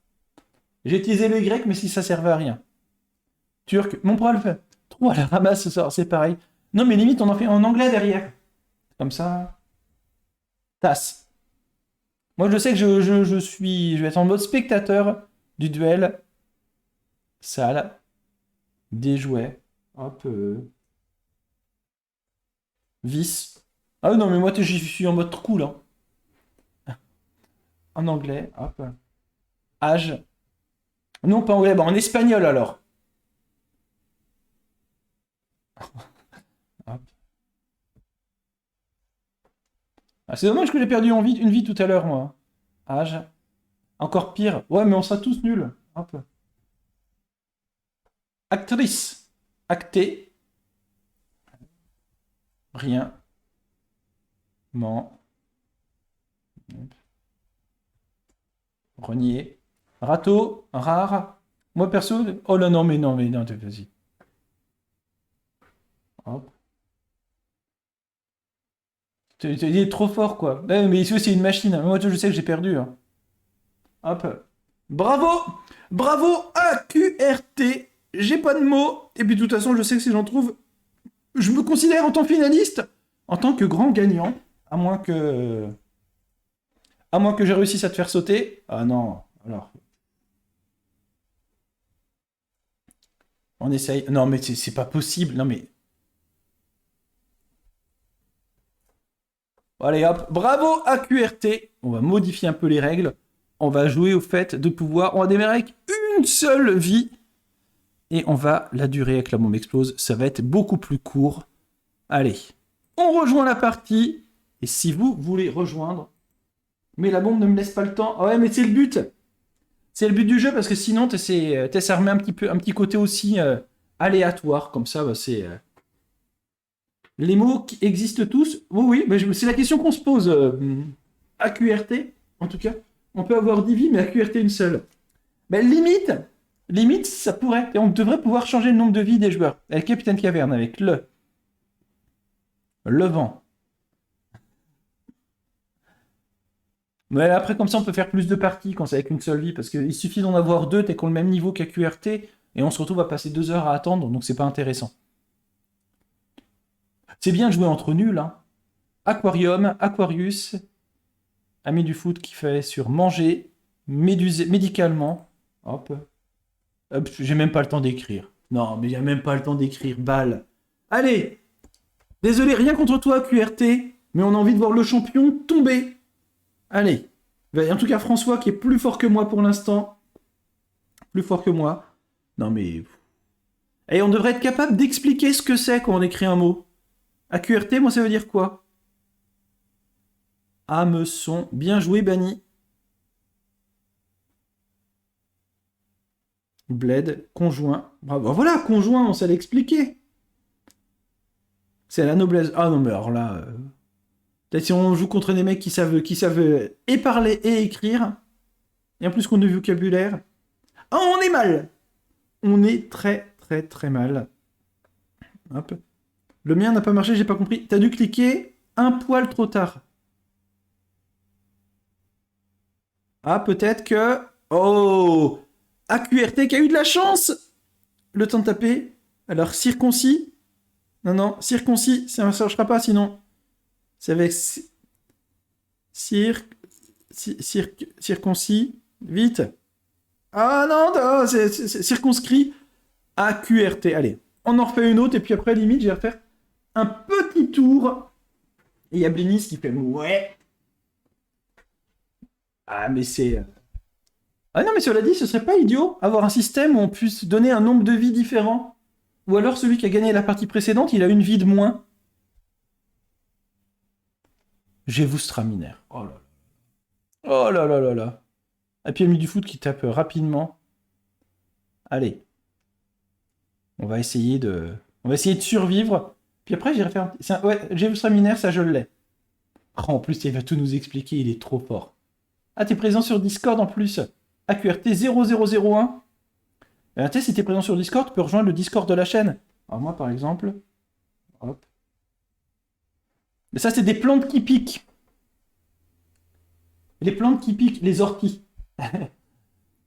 J'ai utilisé le Y, mais si ça servait à rien. Turc. Mon prof. Trop à la ramasse ce soir, c'est pareil. Non, mais limite, on en fait en anglais derrière. Comme ça. Tasse. Moi, je sais que je vais être en mode spectateur du duel. Salle. Des jouets. Hop. Vis. Ah non, mais moi, j'y suis en mode cool, hein. En anglais, hop. Âge. Non, pas anglais, bon, en espagnol alors. Hop. Ah, c'est dommage que j'ai perdu une vie tout à l'heure, moi. Âge. Encore pire. Ouais, mais on sera tous nuls. Hop. Actrice. Acté. Rien. Ment. Renier. Râteau. Rare. Moi perso. Oh là non, mais non, vas-y. Hop. Il est trop fort, quoi. Ouais, mais ici, c'est une machine. Moi, je sais que j'ai perdu, hein. Hop. Bravo! Bravo AQRT! J'ai pas de mots. Et puis, de toute façon, je sais que si j'en trouve, je me considère en tant que finaliste, en tant que grand gagnant. À moins que. À moins que j'ai réussi à te faire sauter. Ah non. Alors. On essaye. Non, mais c'est pas possible. Non, mais. Allez hop, bravo AQRT. On va modifier un peu les règles. On va jouer au fait de pouvoir. On va démarrer avec une seule vie. Et on va la durée avec la bombe explose. Ça va être beaucoup plus court. Allez, on rejoint la partie. Et si vous voulez rejoindre. Mais la bombe ne me laisse pas le temps. Ah ouais, mais c'est le but. C'est le but du jeu parce que sinon, ça remet un petit côté aussi aléatoire. Comme ça, bah, c'est. Les mots qui existent tous. Oui, oui, mais c'est la question qu'on se pose. AQRT, en tout cas. On peut avoir 10 vies, mais AQRT une seule. Ben, limite, ça pourrait. Et on devrait pouvoir changer le nombre de vies des joueurs. Avec Capitaine Caverne, avec le vent. Mais après, comme ça, on peut faire plus de parties quand c'est avec une seule vie. Parce qu'il suffit d'en avoir deux, t'es qu'on le même niveau qu'AQRT. Et on se retrouve à passer 2 heures à attendre, donc c'est pas intéressant. C'est bien de jouer entre nuls, hein. Aquarium, Aquarius, ami du foot qui fait sur manger, médicalement. Hop. Hop, j'ai même pas le temps d'écrire. Non, mais il a même pas le temps d'écrire, balle. Allez. Désolé, rien contre toi, QRT, mais on a envie de voir le champion tomber. Allez. En tout cas, François, qui est plus fort que moi pour l'instant. Plus fort que moi. Non, mais... Et on devrait être capable d'expliquer ce que c'est quand on écrit un mot. AQRT, moi, ça veut dire quoi? Hameçon. Bien joué, Bani. Bled, conjoint. Bravo. Voilà, conjoint, on sait l'expliquer. C'est la noblesse. Ah non, mais alors là. Peut-être si on joue contre des mecs qui savent et parler et écrire. Et en plus qu'on a du vocabulaire. Ah, on est mal. On est très, très, très mal. Hop. Le mien n'a pas marché, j'ai pas compris. T'as dû cliquer un poil trop tard. Ah, peut-être que... Oh, AQRT qui a eu de la chance. Le temps de taper. Alors, circoncis. Non, circoncis. Ça ne marchera pas sinon. C'est avec... Circoncis. Vite. Ah non, c'est circonscrit. AQRT. Allez, on en refait une autre et puis après, limite, je vais refaire un petit tour. Et il y a Blinis qui fait ouais. Ah, mais c'est... Ah non, mais cela dit, ce serait pas idiot avoir un système où on puisse donner un nombre de vies différent. Ou alors celui qui a gagné la partie précédente, il a une vie de moins. J'ai vous Straminaire. Oh là là. Oh là là là là. Et puis ami du foot qui tape rapidement. Allez. On va essayer de survivre. Puis après, j'irai faire ouais, j'ai vu Straminaire, ça je l'ai. Oh, en plus, il va tout nous expliquer, il est trop fort. Ah, t'es présent sur Discord en plus. AQRT 0001. Tu sais, si t'es présent sur Discord, tu peux rejoindre le Discord de la chaîne. Alors moi, par exemple... Hop. Mais ça, c'est des plantes qui piquent. Les plantes qui piquent, les orties.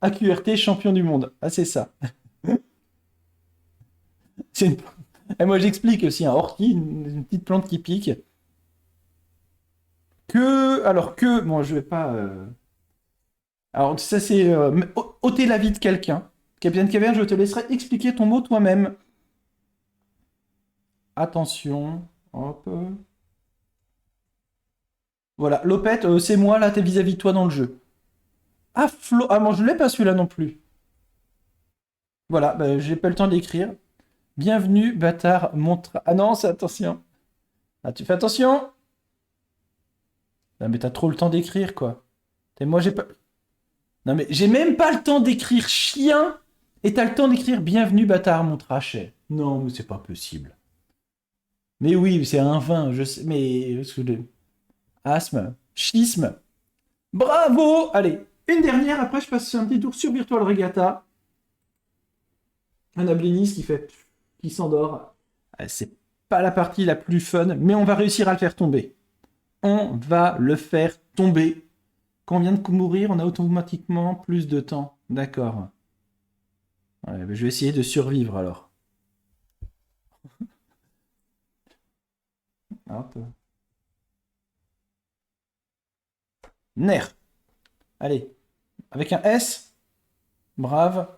AQRT, champion du monde. Ah, c'est ça. Une... Et moi, j'explique aussi, un ortie, une petite plante qui pique. Alors que... Bon, je vais pas... Alors, ça, c'est... ôter la vie de quelqu'un. Capitaine Caverne, je te laisserai expliquer ton mot toi-même. Attention. Hop. Voilà, Lopette, c'est moi, là, t'es vis-à-vis de toi dans le jeu. Ah, Ah, bon, je l'ai pas celui-là non plus. Voilà, bah, j'ai pas le temps d'écrire. Bienvenue, bâtard, montre. Ah non, c'est attention. Ah, tu fais attention. Non, mais t'as trop le temps d'écrire, quoi. Et moi, j'ai pas. Non, mais j'ai même pas le temps d'écrire chien. Et t'as le temps d'écrire bienvenue, bâtard, mon trachet. Non, mais c'est pas possible. Mais oui, c'est un vin, je sais. Mais. Asthme. Schisme. Bravo! Allez, une dernière, après je passe un petit tour sur Virtual Regatta. Un abléniste qui s'endort. C'est pas la partie la plus fun, mais on va réussir à le faire tomber. On va le faire tomber. Quand on vient de mourir, on a automatiquement plus de temps. D'accord. Ouais, je vais essayer de survivre alors. Hop. Nerf. Allez. Avec un S. Brave.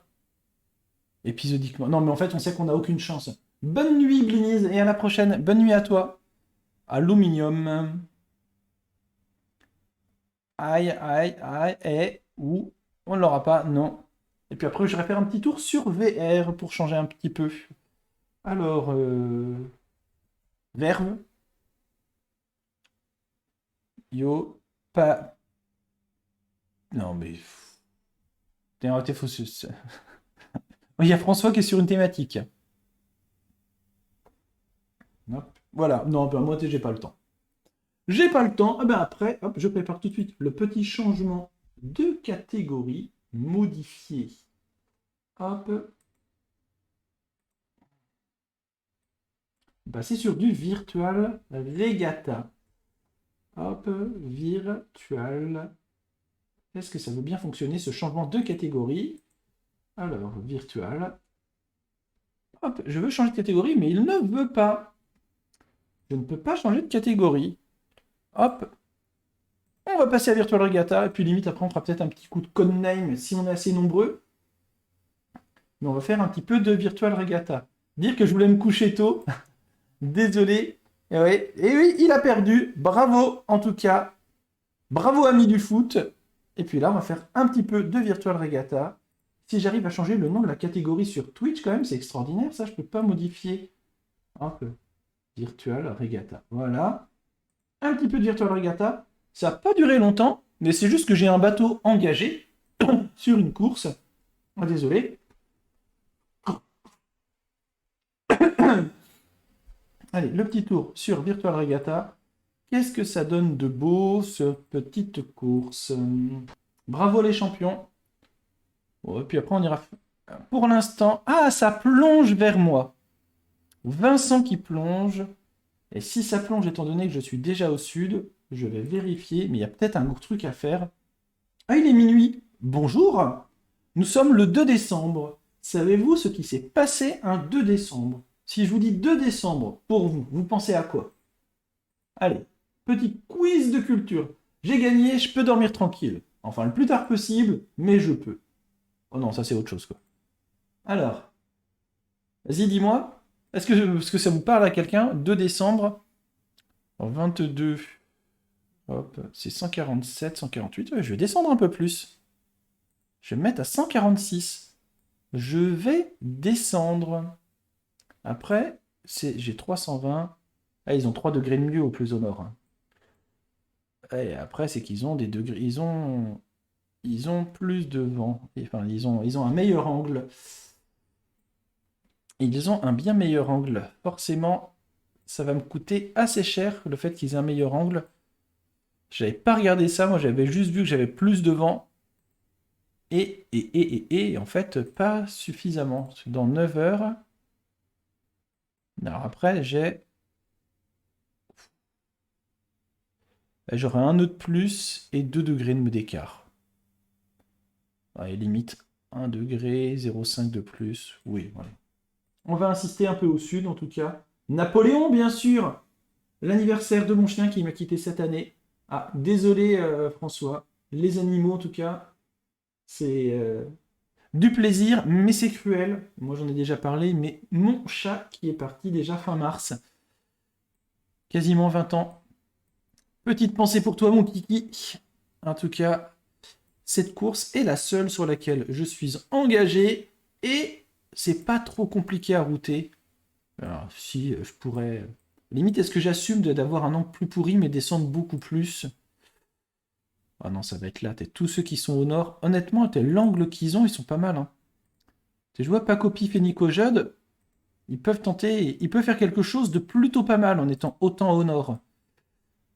Épisodiquement. Non, mais en fait, on sait qu'on n'a aucune chance. Bonne nuit, Bliniz, et à la prochaine. Bonne nuit à toi. Aluminium. Aïe, aïe, aïe, et ou on ne l'aura pas, non. Et puis après, je vais faire un petit tour sur VR pour changer un petit peu. Alors, Verve, yo, pas. Non, mais. T'es fausse. Il y a François qui est sur une thématique. Hop. Voilà, non, ben moi, j'ai pas le temps. J'ai pas le temps. Ah ben après, hop, je prépare tout de suite le petit changement de catégorie modifié. Hop. Passer sur du virtual regatta. Hop, virtual. Est-ce que ça veut bien fonctionner ce changement de catégorie? Alors, virtual. Hop, je veux changer de catégorie, mais il ne veut pas. Je ne peux pas changer de catégorie. Hop, on va passer à Virtual Regatta, et puis limite après on fera peut-être un petit coup de codename si on est assez nombreux. Mais on va faire un petit peu de Virtual Regatta. Dire que je voulais me coucher tôt. Désolé. Et oui, il a perdu. Bravo en tout cas. Bravo ami du foot. Et puis là, on va faire un petit peu de Virtual Regatta. Si j'arrive à changer le nom de la catégorie sur Twitch, quand même, c'est extraordinaire. Ça, je peux pas modifier. Hop, Virtual Regatta. Voilà. Un petit peu de Virtual Regatta. Ça n'a pas duré longtemps, mais c'est juste que j'ai un bateau engagé sur une course. Ah, désolé. Allez, le petit tour sur Virtual Regatta. Qu'est-ce que ça donne de beau, cette petite course? Bravo les champions. Bon, et puis après, on ira. Pour l'instant. Ah, ça plonge vers moi. Vincent qui plonge. Et si ça plonge, étant donné que je suis déjà au sud, je vais vérifier. Mais il y a peut-être un gros truc à faire. Ah, il est minuit. Bonjour. Nous sommes le 2 décembre. Savez-vous ce qui s'est passé un 2 décembre? Si je vous dis 2 décembre, pour vous, vous pensez à quoi? Allez, petit quiz de culture. J'ai gagné, je peux dormir tranquille. Enfin, le plus tard possible, mais je peux. Oh non, ça c'est autre chose, quoi. Alors, vas-y, dis-moi. Est-ce que ça vous parle à quelqu'un? 2 décembre 22. Hop, c'est 147, 148. Ouais, je vais descendre un peu plus. Je vais me mettre à 146. Je vais descendre. Après, j'ai 320. Ah, ils ont 3 degrés de mieux au plus au nord, hein. Et après, c'est qu'ils ont des degrés. Ils ont plus de vent. Enfin, ils ont un meilleur angle. Ils ont un bien meilleur angle. Forcément, ça va me coûter assez cher le fait qu'ils aient un meilleur angle. J'avais pas regardé ça, moi j'avais juste vu que j'avais plus de vent. Et en fait, pas suffisamment. Dans 9 heures. Alors après, j'aurai un nœud de plus et 2 degrés d'écart. Ouais, limite 1 degré, 0,5 de plus. Oui, voilà. On va insister un peu au sud en tout cas. Napoléon, bien sûr. L'anniversaire de mon chien qui m'a quitté cette année. Ah, désolé François. Les animaux en tout cas, c'est du plaisir, mais c'est cruel. Moi j'en ai déjà parlé, mais mon chat qui est parti déjà fin mars. Quasiment 20 ans. Petite pensée pour toi mon kiki. En tout cas, Cette course est la seule sur laquelle je suis engagé et c'est pas trop compliqué à router. Alors, si je pourrais... Limite, est-ce que j'assume d'avoir un angle plus pourri mais descendre beaucoup plus? Ah non, ça va être là. Tous ceux qui sont au nord, honnêtement, l'angle qu'ils ont, ils sont pas mal. Hein. Je vois Paco Pif et Nico Judd, ils peuvent tenter, ils peuvent faire quelque chose de plutôt pas mal en étant autant au nord.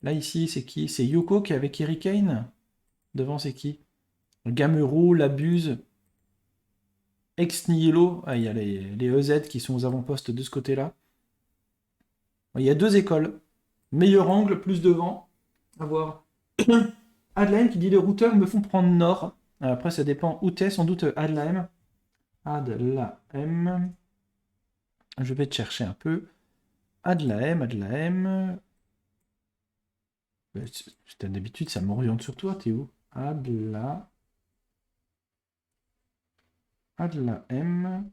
Là, ici, c'est qui? C'est Yoko qui est avec Eric Kane. Devant, c'est qui? Gamero, Labuse, Ex Nihilo. Ah, il y a les EZ qui sont aux avant-postes de ce côté-là. Il y a deux écoles. Meilleur angle, plus de vent. À voir. Adlaem qui dit les routeurs me font prendre nord. Après, ça dépend où t'es, sans doute Adlaem. Adlaem. Je vais te chercher un peu. Adlaem. D'habitude, ça m'oriente sur toi, t'es où? Adlaem. Adlaem.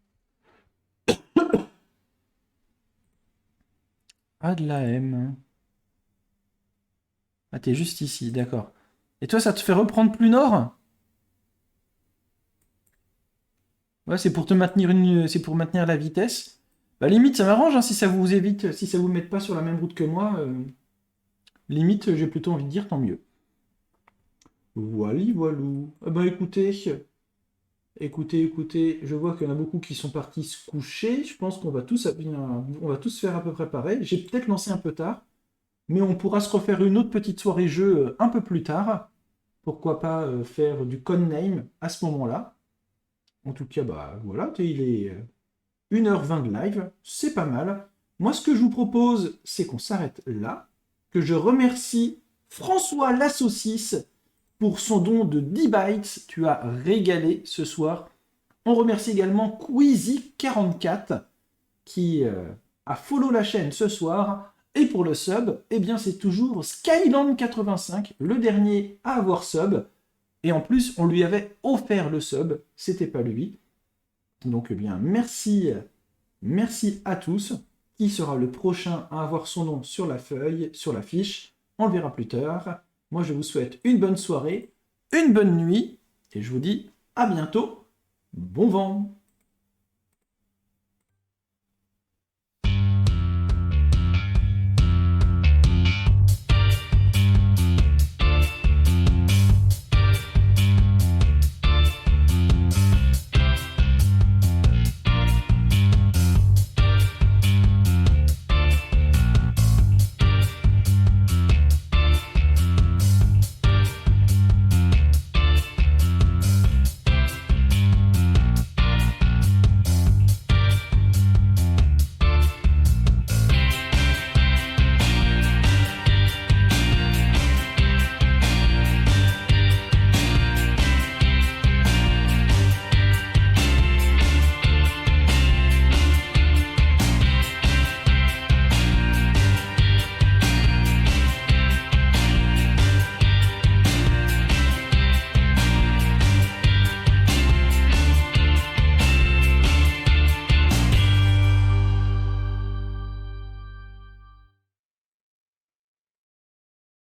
Ah, t'es juste ici, d'accord. Et toi, ça te fait reprendre plus nord? Ouais, c'est pour te maintenir c'est pour maintenir la vitesse. Bah limite, ça m'arrange hein, si ça vous évite, si ça vous met pas sur la même route que moi. Limite, j'ai plutôt envie de dire tant mieux. Voilou. Ah bah écoutez, je vois qu'il y en a beaucoup qui sont partis se coucher. Je pense on va tous faire à peu près pareil. J'ai peut-être lancé un peu tard, mais on pourra se refaire une autre petite soirée jeu un peu plus tard. Pourquoi pas faire du Codename à ce moment-là. En tout cas, bah voilà, il est 1h20 de live, c'est pas mal. Moi, ce que je vous propose, c'est qu'on s'arrête là, que je remercie François la saucisse pour son don de 10 bytes. Tu as régalé ce soir. On remercie également Queasy44 qui a follow la chaîne ce soir. Et pour le sub, eh bien c'est toujours Skyland85, le dernier à avoir sub. Et en plus, on lui avait offert le sub, c'était pas lui. Donc eh bien merci à tous. Qui sera le prochain à avoir son nom sur la feuille, sur la fiche? On le verra plus tard. Moi, je vous souhaite une bonne soirée, une bonne nuit, et je vous dis à bientôt. Bon vent!